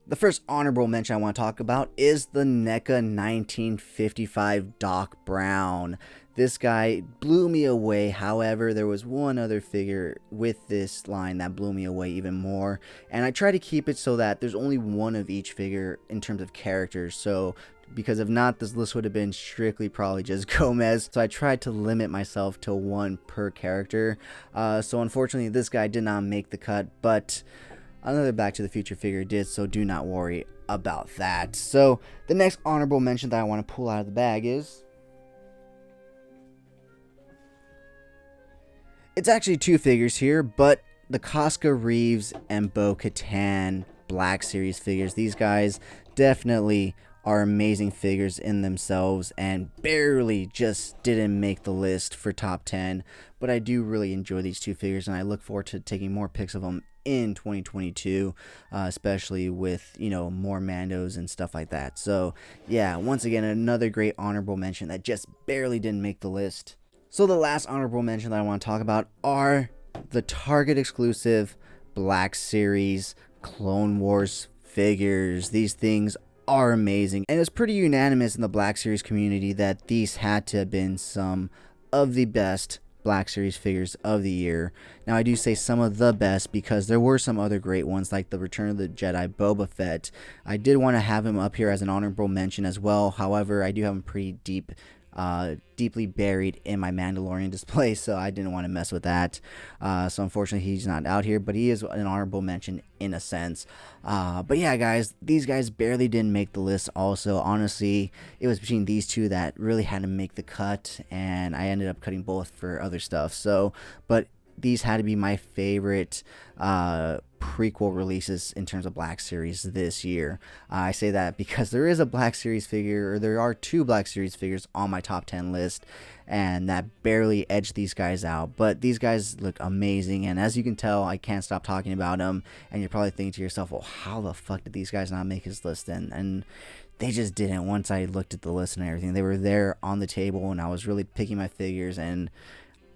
the first honorable mention I want to talk about is the Neca 1955 Doc Brown. This guy blew me away. However, there was one other figure with this line that blew me away even more. And I try to keep it so that there's only one of each figure in terms of characters. So, because if not, this list would have been strictly probably just Gomez. So I tried to limit myself to one per character. So unfortunately, this guy did not make the cut, but another Back to the Future figure did, so do not worry about that. So the next honorable mention that I want to pull out of the bag is... it's actually two figures here, but the Casca Reeves and Bo-Katan Black Series figures. These guys definitely are amazing figures in themselves and barely just didn't make the list for top 10. But I do really enjoy these two figures, and I look forward to taking more pics of them in 2022, especially with, you know, more Mandos and stuff like that. So yeah, once again, another great honorable mention that just barely didn't make the list. So the last honorable mention that I want to talk about are the Target exclusive Black Series Clone Wars figures. These things are amazing, and it's pretty unanimous in the Black Series community that these had to have been some of the best Black Series figures of the year. Now I do say some of the best because there were some other great ones like the Return of the Jedi Boba Fett. I did want to have him up here as an honorable mention as well. However, I do have him pretty deeply buried in my Mandalorian display, so I didn't want to mess with that. So unfortunately he's not out here, but he is an honorable mention in a sense. But yeah, guys, these guys barely didn't make the list also. Honestly, it was between these two that really had to make the cut, and I ended up cutting both for other stuff. So, but these had to be my favorite prequel releases in terms of Black Series this year. I say that because there is a Black Series figure, or there are two Black Series figures on my top 10 list, and that barely edged these guys out. But these guys look amazing, and as you can tell, I can't stop talking about them. And you're probably thinking to yourself, well, how the fuck did these guys not make his list then? And they just didn't. Once I looked at the list and everything, they were there on the table, and I was really picking my figures, and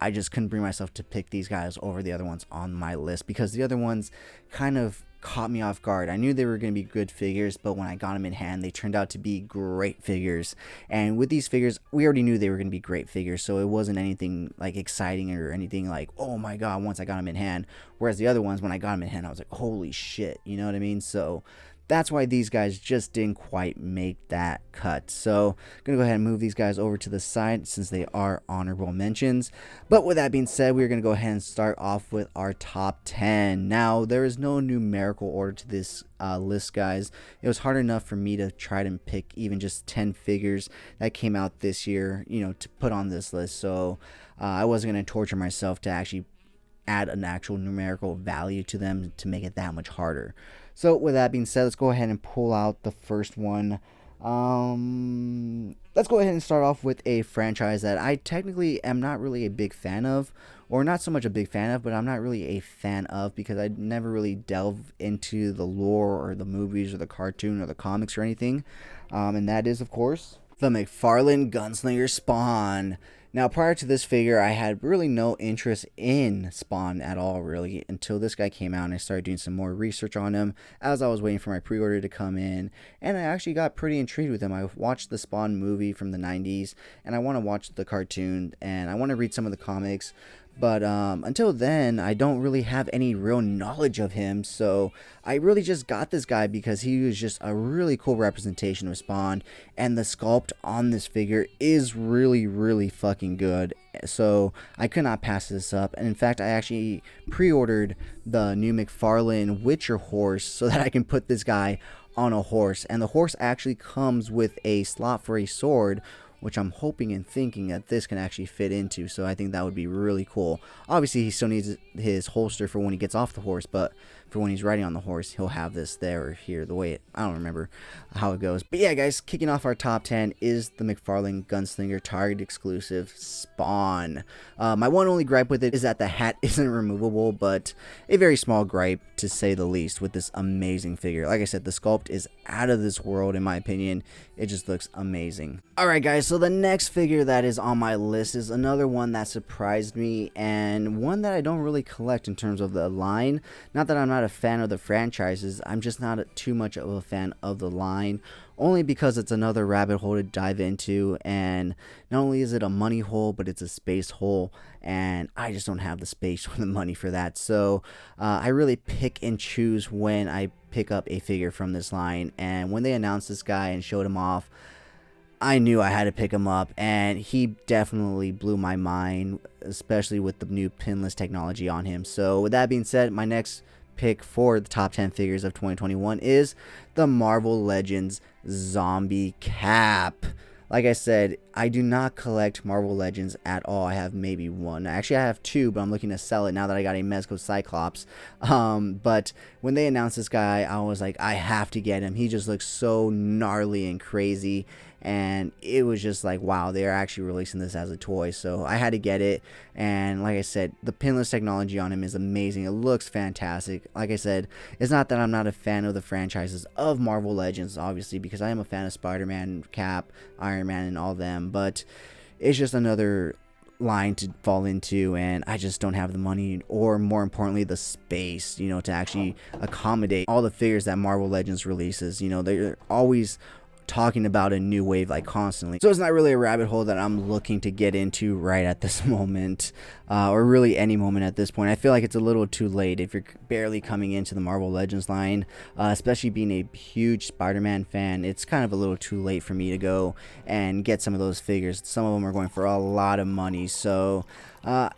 I just couldn't bring myself to pick these guys over the other ones on my list because the other ones kind of caught me off guard. I knew they were going to be good figures, but when I got them in hand, they turned out to be great figures. And with these figures, we already knew they were going to be great figures, so it wasn't anything like exciting or anything like, oh my god, once I got them in hand. Whereas the other ones, when I got them in hand, I was like, holy shit, you know what I mean? So that's why these guys just didn't quite make that cut. So I'm going to go ahead and move these guys over to the side since they are honorable mentions. But with that being said, we're going to go ahead and start off with our top 10. Now, there is no numerical order to this list, guys. It was hard enough for me to try to pick even just 10 figures that came out this year, you know, to put on this list. So I wasn't going to torture myself to actually add an actual numerical value to them to make it that much harder. So with that being said, let's go ahead and pull out the first one. Let's go ahead and start off with a franchise that I technically am not really a big fan of, or not so much a big fan of, but I'm not really a fan of because I never really delve into the lore or the movies or the cartoon or the comics or anything. And that is, of course, the Mcfarland Gunslinger Spawn. Now, prior to this figure, I had really no interest in Spawn at all, really, until this guy came out and I started doing some more research on him as I was waiting for my pre-order to come in. And I actually got pretty intrigued with him. I watched the Spawn movie from the 90s, and I want to watch the cartoon, and I want to read some of the comics. But until then, I don't really have any real knowledge of him, so I really just got this guy because he was just a really cool representation of Spawn, and the sculpt on this figure is really, really fucking good. So I could not pass this up, and in fact, I actually pre-ordered the new Mcfarland Witcher horse so that I can put this guy on a horse, and the horse actually comes with a slot for a sword, which I'm hoping and thinking that this can actually fit into, so I think that would be really cool. Obviously, he still needs his holster for when he gets off the horse, but for when he's riding on the horse, he'll have this there or here, the way I don't remember how it goes. But yeah, guys, kicking off our top 10 is the Mcfarland Gunslinger Target exclusive Spawn. My one only gripe with it is that the hat isn't removable, but a very small gripe to say the least with this amazing figure. Like I said, the sculpt is out of this world in my opinion. It just looks amazing. Alright guys, so the next figure that is on my list is another one that surprised me, and one that I don't really collect in terms of the line. Not that I'm not a fan of the franchises, I'm just not too much of a fan of the line, only because it's another rabbit hole to dive into, and not only is it a money hole, but it's a space hole, and I just don't have the space or the money for that. So I really pick and choose when I pick up a figure from this line, and when they announced this guy and showed him off, I knew I had to pick him up, and he definitely blew my mind, especially with the new pinless technology on him. So with that being said, my next pick for the top 10 figures of 2021 is the Marvel Legends Zombie Cap. Like I said, I do not collect Marvel Legends at all. I have maybe one. Actually, I have two, but I'm looking to sell it now that I got a Mezco Cyclops. But when they announced this guy, I was like, I have to get him. He just looks so gnarly and crazy. And it was just like, wow, they're actually releasing this as a toy. So I had to get it. And like I said, the pinless technology on him is amazing. It looks fantastic. Like I said, it's not that I'm not a fan of the franchises of Marvel Legends, obviously, because I am a fan of Spider-Man, Cap, Iron Man, and all them. But it's just another line to fall into, and I just don't have the money, or more importantly the space, to actually accommodate all the figures that Marvel Legends releases. They're always talking about a new wave, like, constantly. So it's not really a rabbit hole that I'm looking to get into right at this moment, or really any moment at this point. I feel like it's a little too late if you're barely coming into the Marvel Legends line, especially being a huge Spider-Man fan. It's kind of a little too late for me to go and get some of those figures. Some of them are going for a lot of money, so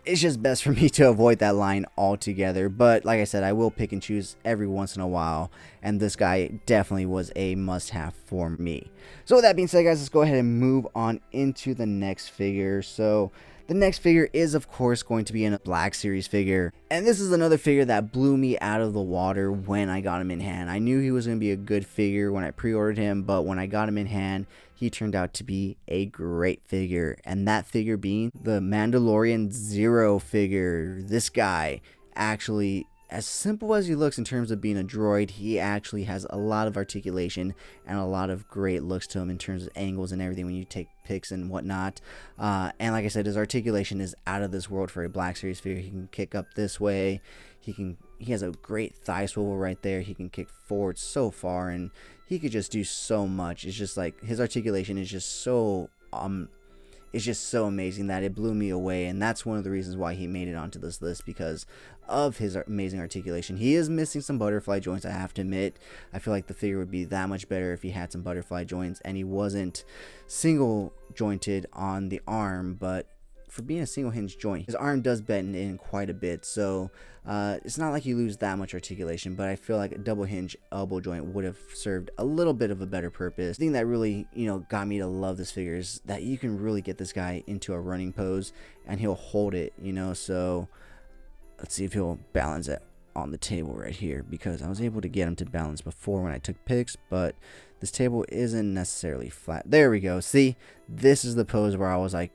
it's just best for me to avoid that line altogether. But like I said, I will pick and choose every once in a while, and this guy definitely was a must-have for me. So with that being said, guys, let's go ahead and move on into the next figure. So the next figure is, of course, going to be a Black Series figure, and this is another figure that blew me out of the water when I got him in hand. I knew he was going to be a good figure when I pre-ordered him, but when I got him in hand, he turned out to be a great figure, and that figure being the Mandalorian Zero figure. This guy, actually, as simple as he looks in terms of being a droid, he actually has a lot of articulation and a lot of great looks to him in terms of angles and everything when you take pics and whatnot. And like I said, his articulation is out of this world for a Black Series figure. He can kick up this way. He has a great thigh swivel right there. He can kick forward so far, and he could just do so much. It's just like his articulation is just so it's just so amazing that it blew me away, and that's one of the reasons why he made it onto this list, because of his amazing articulation. He is missing some butterfly joints, I have to admit. I feel like the figure would be that much better if he had some butterfly joints, and he wasn't single jointed on the arm, but for being a single hinge joint, his arm does bend in quite a bit, so it's not like you lose that much articulation, but I feel like a double hinge elbow joint would have served a little bit of a better purpose. The thing that really, got me to love this figure is that you can really get this guy into a running pose and he'll hold it, so let's see if he'll balance it on the table right here, because I was able to get him to balance before when I took pics, but this table isn't necessarily flat. There we go. See, this is the pose where I was like,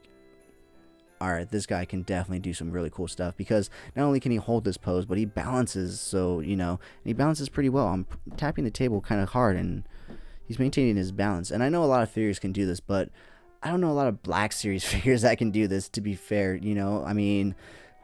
alright, this guy can definitely do some really cool stuff, because not only can he hold this pose, but he balances, so, and he balances pretty well. I'm tapping the table kind of hard, and he's maintaining his balance. And I know a lot of figures can do this, but I don't know a lot of Black Series figures that can do this, to be fair, you know. I mean,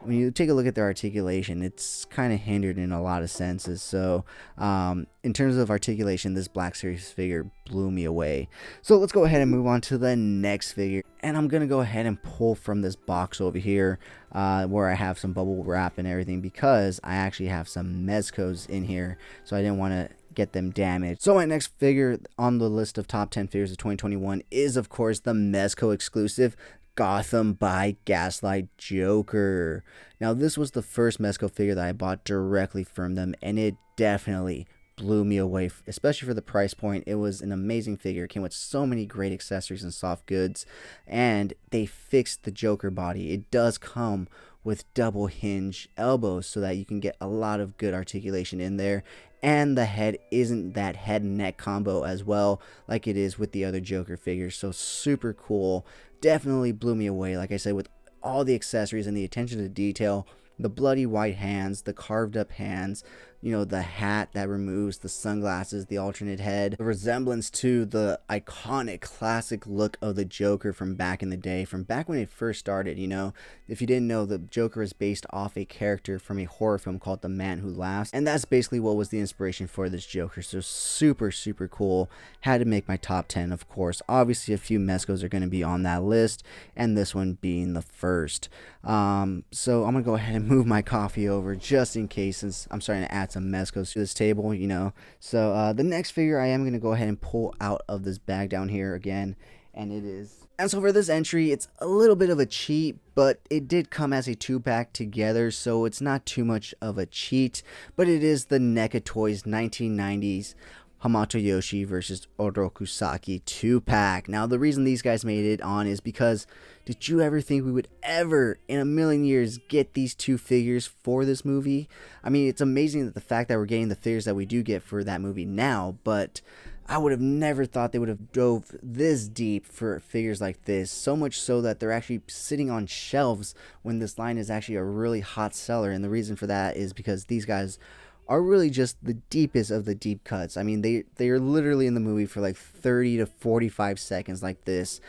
when you take a look at their articulation, it's kind of hindered in a lot of senses. So in terms of articulation, this Black Series figure blew me away. So let's go ahead and move on to the next figure, and I'm gonna go ahead and pull from this box over here where I have some bubble wrap and everything, because I actually have some Mezcos in here, so I didn't want to get them damaged. So my next figure on the list of top 10 figures of 2021 is, of course, the Mezco exclusive Gotham by Gaslight Joker. Now, this was the first Mezco figure that I bought directly from them, and it definitely blew me away, especially for the price point. It was an amazing figure. It came with so many great accessories and soft goods, and they fixed the Joker body. It does come with double hinge elbows so that you can get a lot of good articulation in there, and the head isn't that head and neck combo as well like it is with the other Joker figures. So super cool. Definitely blew me away, like I said, with all the accessories and the attention to detail. The bloody white hands, the carved up hands, you know, the hat that removes, the sunglasses, the alternate head, the resemblance to the iconic classic look of the Joker from back in the day, from back when it first started. You know, if you didn't know, the Joker is based off a character from a horror film called The Man Who Laughs, and that's basically what was the inspiration for this Joker. So super cool. Had to make my top 10, of course. Obviously a few Mezcos are going to be on that list, and this one being the first. So I'm gonna go ahead and move my coffee over just in case, since I'm starting to add some Mezcos to this table, you know. So the next figure I am gonna go ahead and pull out of this bag down here again, and it is, and so for this entry, it's a little bit of a cheat, but it did come as a 2-pack together, so it's not too much of a cheat. But it is the Neca Toys 1990s Hamato Yoshi versus Orokusaki 2-pack. Now, the reason these guys made it on is because, did you ever think we would ever in a million years get these two figures for this movie? I mean, it's amazing that the fact that we're getting the figures that we do get for that movie now, but I would have never thought they would have dove this deep for figures like this, so much so that they're actually sitting on shelves when this line is actually a really hot seller. And the reason for that is because these guys are really just the deepest of the deep cuts. I mean, they are literally in the movie for like 30 to 45 seconds like this.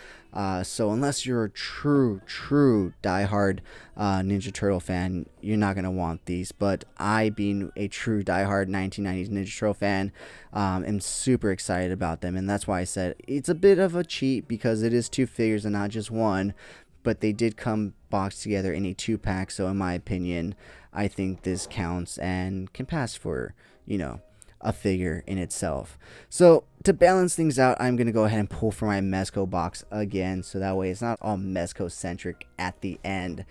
So unless you're a true diehard Ninja Turtle fan, you're not going to want these. But I, being a true diehard 1990s Ninja Turtle fan, am super excited about them. And that's why I said it's a bit of a cheat, because it is two figures and not just one. But they did come boxed together in a 2-pack, so in my opinion, I think this counts and can pass for, you know, a figure in itself. So to balance things out, I'm going to go ahead and pull from my Mezco box again, so that way it's not all Mezco centric at the end.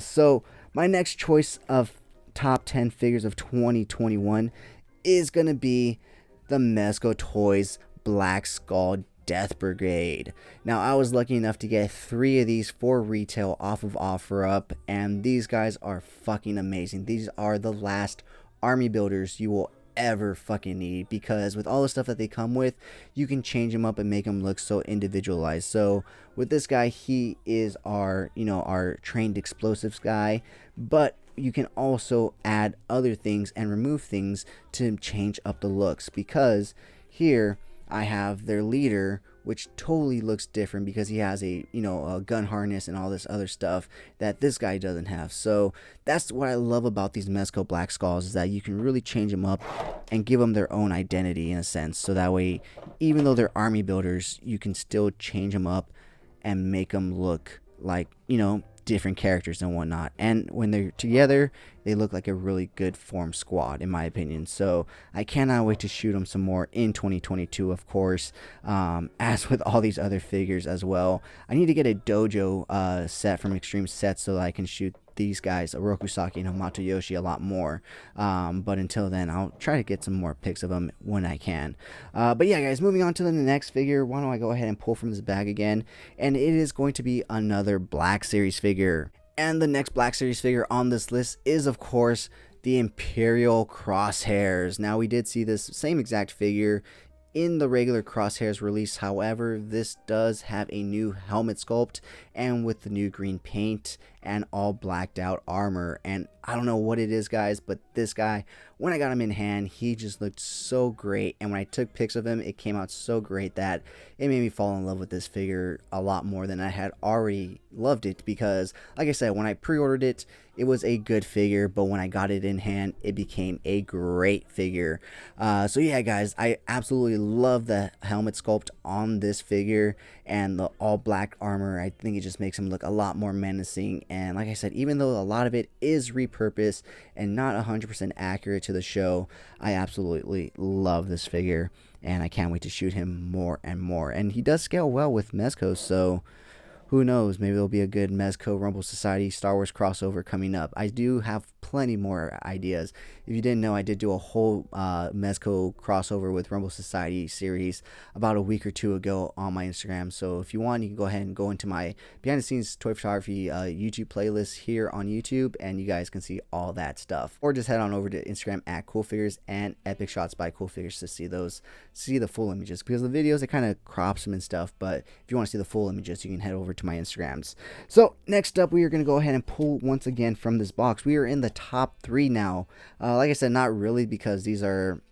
So my next choice of top 10 figures of 2021 is going to be the Mezco Toys Black Skull Death Brigade. Now, I was lucky enough to get 3 of these for retail off of OfferUp, and these guys are fucking amazing. These are the last army builders you will ever fucking need, because with all the stuff that they come with, you can change them up and make them look so individualized. So with this guy, he is our, you know, our trained explosives guy, but you can also add other things and remove things to change up the looks, because here I have their leader, which totally looks different because he has a, you know, a gun harness and all this other stuff that this guy doesn't have. So that's what I love about these Mezco Black Skulls, is that you can really change them up and give them their own identity in a sense. So that way, even though they're army builders, you can still change them up and make them look like, you know, different characters and whatnot. And when they're together, they look like a really good formed squad, in my opinion. So I cannot wait to shoot them some more in 2022, of course, as with all these other figures as well. I need to get a dojo set from Extreme Sets so that I can shoot these guys, Orokusaki and Hamato Yoshi, a lot more. But until then, I'll try to get some more pics of them when I can. But yeah, guys, moving on to the next figure. Why don't I go ahead and pull from this bag again? And it is going to be another Black Series figure. And the next Black Series figure on this list is, of course, the Imperial Crosshairs. Now, we did see this same exact figure in the regular Crosshairs release. However, this does have a new helmet sculpt, and with the new green paint and all blacked out armor. And I don't know what it is, guys, but this guy, when I got him in hand, he just looked so great. And when I took pics of him, it came out so great that it made me fall in love with this figure a lot more than I had already loved it. Because like I said, when I pre-ordered it, it was a good figure, but when I got it in hand, it became a great figure. So yeah, guys, I absolutely love the helmet sculpt on this figure and the all black armor. I think it just makes him look a lot more menacing. And like I said, even though a lot of it is repurposed and not 100% accurate to the show, I absolutely love this figure, and I can't wait to shoot him more and more. And he does scale well with Mezco, so who knows, maybe there'll be a good Mezco Rumble Society Star Wars crossover coming up. I do have plenty more ideas. If you didn't know, I did do a whole Mezco crossover with Rumble Society series about a week or two ago on my Instagram. So if you want, you can go ahead and go into my behind the scenes toy photography YouTube playlist here on YouTube, and you guys can see all that stuff. Or just head on over to Instagram at CoolFigurez and Epic Shots by CoolFigurez to see the full images. Because the videos, it kind of crops them and stuff, but if you want to see the full images, you can head over to my Instagrams. So next up, we are going to go ahead and pull once again from this box. We are in the top 3 now. Like I said, not really, because these are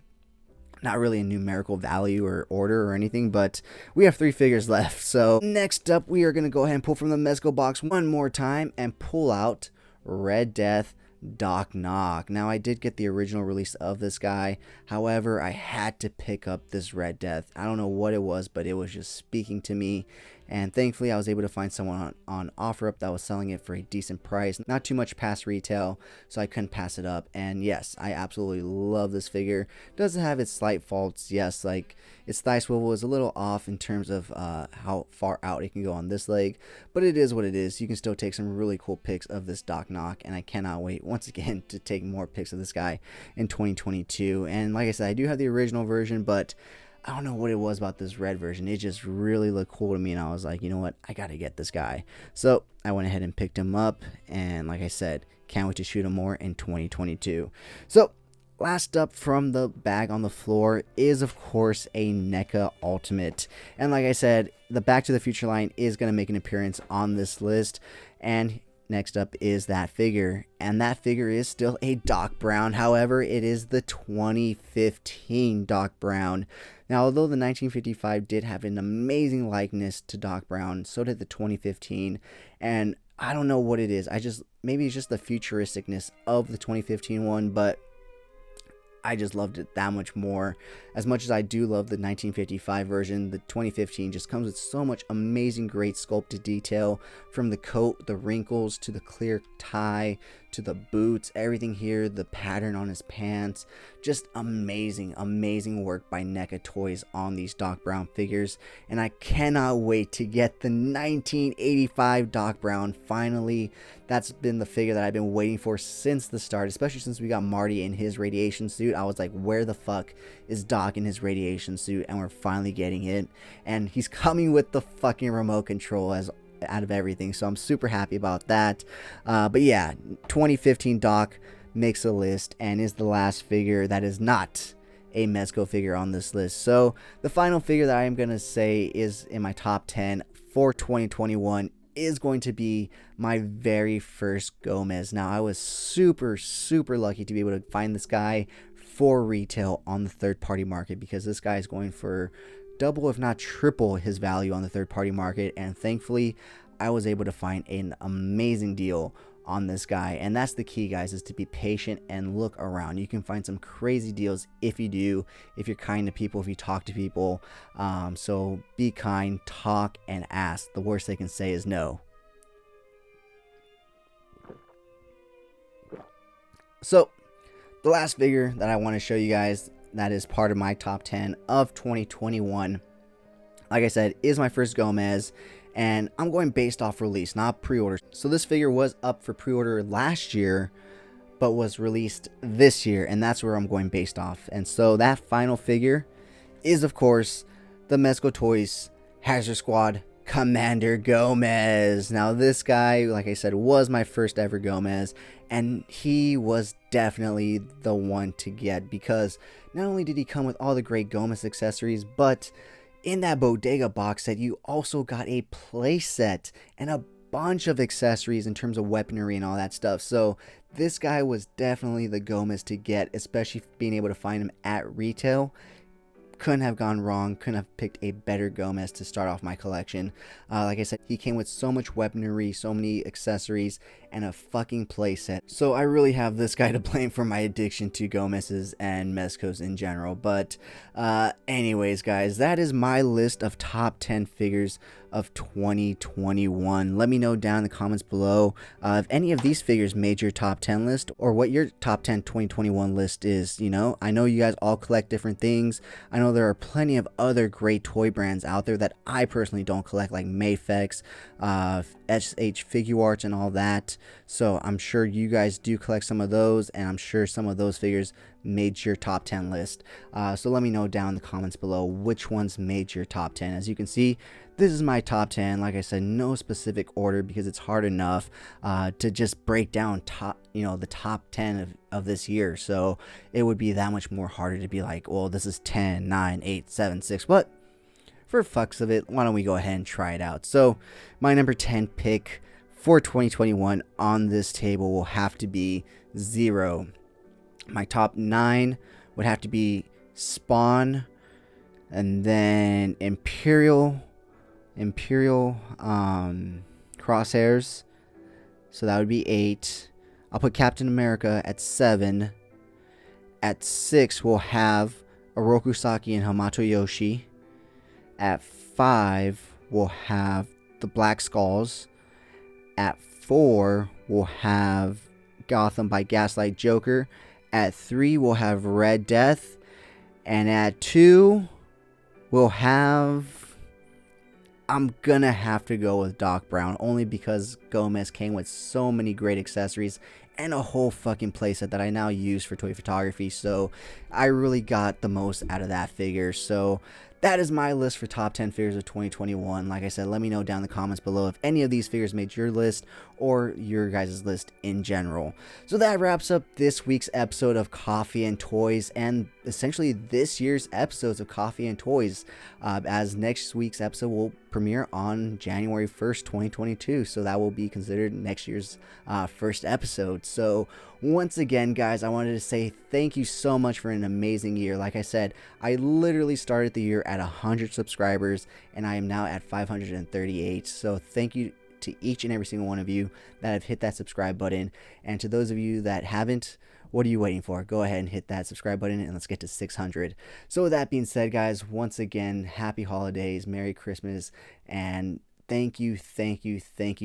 not really a numerical value or order or anything, but we have 3 figures left. So next up, we are going to go ahead and pull from the Mezco box one more time and pull out Red Death Doc Nock. Now, I did get the original release of this guy. However, I had to pick up this Red Death. I don't know what it was, but it was just speaking to me. And thankfully, I was able to find someone on OfferUp that was selling it for a decent price. Not too much past retail, so I couldn't pass it up. And yes, I absolutely love this figure. Does have its slight faults. Yes, like its thigh swivel is a little off in terms of how far out it can go on this leg. But it is what it is. You can still take some really cool pics of this Doc Nock. And I cannot wait, once again, to take more pics of this guy in 2022. And like I said, I do have the original version, but I don't know what it was about this red version. It just really looked cool to me, and I was like, you know what, I gotta get this guy. So I went ahead and picked him up, and like I said, can't wait to shoot him more in 2022. So last up from the bag on the floor is, of course, a Neca Ultimate. And like I said, the Back to the Future line is going to make an appearance on this list. And next up is that figure. And that figure is still a Doc Brown. However, it is the 2015 Doc Brown. Now, although the 1955 did have an amazing likeness to Doc Brown, so did the 2015. And I don't know what it is. Maybe it's just the futuristicness of the 2015 one, but I just loved it that much more. As much as I do love the 1955 version, the 2015 just comes with so much amazing, great sculpted detail, from the coat, the wrinkles, to the clear tie, to the boots, everything here, the pattern on his pants. Just amazing, amazing work by Neca Toys on these Doc Brown figures. And I cannot wait to get the 1985 Doc Brown. Finally, that's been the figure that I've been waiting for since the start, especially since we got Marty in his radiation suit. I was like, where the fuck is Doc in his radiation suit? And we're finally getting it. And he's coming with the fucking remote control as out of everything, so I'm super happy about that. But yeah, 2015 Doc makes a list and is the last figure that is not a Mezco figure on this list. So the final figure that I am going to say is in my top 10 for 2021 is going to be my very first Gomez. Now, I was super lucky to be able to find this guy for retail on the third-party market, because this guy is going for double, if not triple, his value on the third-party market. And thankfully, I was able to find an amazing deal on this guy. And that's the key, guys, is to be patient and look around. You can find some crazy deals if you do, if you're kind to people, if you talk to people. So be kind, talk, and ask. The worst they can say is no. So the last figure that I want to show you guys that is part of my top 10 of 2021, like I said, is my first Gomez. And I'm going based off release, not pre-order. So this figure was up for pre-order last year, but was released this year. And that's where I'm going based off. And so that final figure is, of course, the Mezco Toys Hazard Squad Commander Gomez. Now, this guy, like I said, was my first ever Gomez. And he was definitely the one to get, because not only did he come with all the great Gomez accessories, but in that bodega box set, you also got a play set and a bunch of accessories in terms of weaponry and all that stuff. So this guy was definitely the Gomez to get, especially being able to find him at retail. Couldn't have gone wrong. Couldn't have picked a better Gomez to start off my collection. Like I said, he came with so much weaponry, so many accessories, and a fucking playset. So I really have this guy to blame for my addiction to Gomez's and Mezcos in general. But anyways, guys, that is my list of top 10 figures of 2021. Let me know down in the comments below if any of these figures made your top 10 list, or what your top 10 2021 list is. You know, I know you guys all collect different things. I know there are plenty of other great toy brands out there that I personally don't collect, like Mayfex, SH Figure Arts and all that. So I'm sure you guys do collect some of those, and I'm sure some of those figures made your top 10 list. So let me know down in the comments below which ones made your top 10. As you can see, this is my top 10. Like I said, no specific order because it's hard enough to just break down the top 10 of this year. So it would be that much more harder to be like, well, this is 10, 9, 8, 7, 6. But for fucks of it, why don't we go ahead and try it out? So my number 10 pick for 2021 on this table will have to be Zero. My top 9 would have to be Spawn, and then Imperial Crosshairs. So that would be 8. I'll put Captain America at 7. At 6 we'll have Oroku Saki and Hamato Yoshi. At 5 we'll have the Black Skulls. At 4 we'll have Gotham by Gaslight Joker. At 3 we'll have Red Death. And at 2 we'll have, I'm gonna have to go with Doc Brown, only because Gomez came with so many great accessories and a whole fucking playset that I now use for toy photography. So I really got the most out of that figure. So that is my list for top 10 figures of 2021. Like I said, let me know down in the comments below if any of these figures made your list or your guys' list in general. So that wraps up this week's episode of Coffee and Toys, and essentially this year's episodes of Coffee and Toys, as next week's episode will premiere on January 1st, 2022. So that will be considered next year's first episode. So once again, guys, I wanted to say thank you so much for an amazing year. Like I said, I literally started the year at 100 subscribers, and I am now at 538. So thank you to each and every single one of you that have hit that subscribe button. And to those of you that haven't, what are you waiting for? Go ahead and hit that subscribe button, and let's get to 600. So with that being said, guys, once again, happy holidays, Merry Christmas, and thank you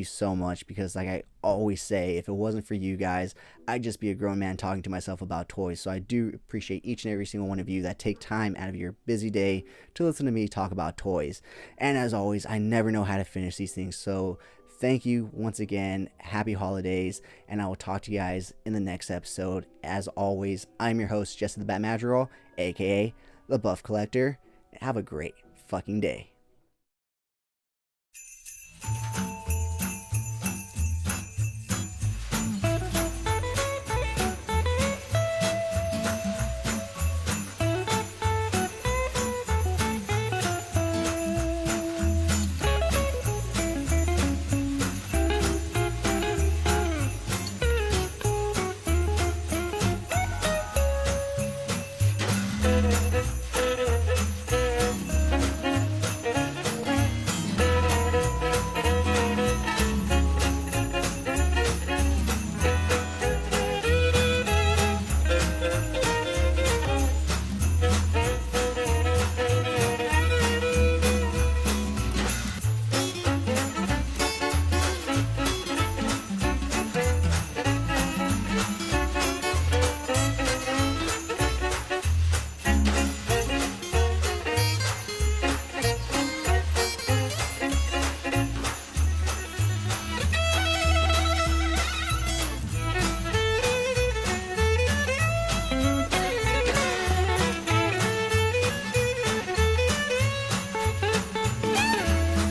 so much, because like I always say, if it wasn't for you guys, I'd just be a grown man talking to myself about toys. So I do appreciate each and every single one of you that take time out of your busy day to listen to me talk about toys. And as always, I never know how to finish these things, so thank you once again, happy holidays, and I will talk to you guys in the next episode. As always, I'm your host, Jesse the Bat Madrigal, aka the Buff Collector. Have a great fucking day.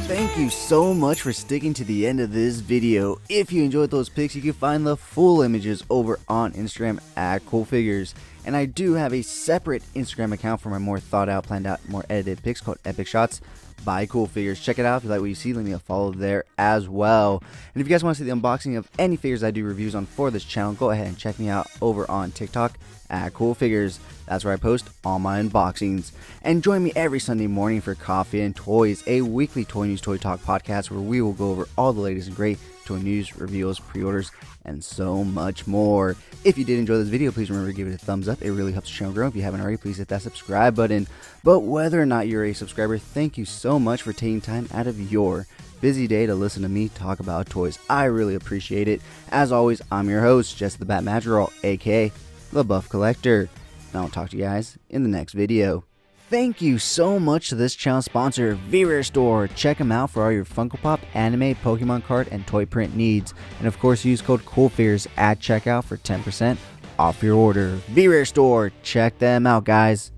Thank you so much for sticking to the end of this video. If you enjoyed those pics, you can find the full images over on Instagram at CoolFigurez. And I do have a separate Instagram account for my more thought out, planned out, more edited pics called Epic Shots by CoolFigurez. Check it out if you like what you see. Leave me a follow there as well. And if you guys want to see the unboxing of any figures I do reviews on for this channel, go ahead and check me out over on TikTok at CoolFigurez. That's where I post all my unboxings. And join me every Sunday morning for Coffee and Toys, a weekly toy news, toy talk podcast where we will go over all the latest and great toy news, reveals, pre-orders, and so much more. If you did enjoy this video, please remember to give it a thumbs up. It really helps the channel grow. If you haven't already, please hit that subscribe button. But whether or not you're a subscriber, thank you so much for taking time out of your busy day to listen to me talk about toys. I really appreciate it. As always, I'm your host, Jess the Bat Madrigal, aka the Buff Collector. And I'll talk to you guys in the next video. Thank you so much to this channel sponsor, VRare Store. Check them out for all your Funko Pop, anime, Pokemon card, and toy print needs. And of course, use code CoolFigurez at checkout for 10% off your order. VRare Store, check them out, guys.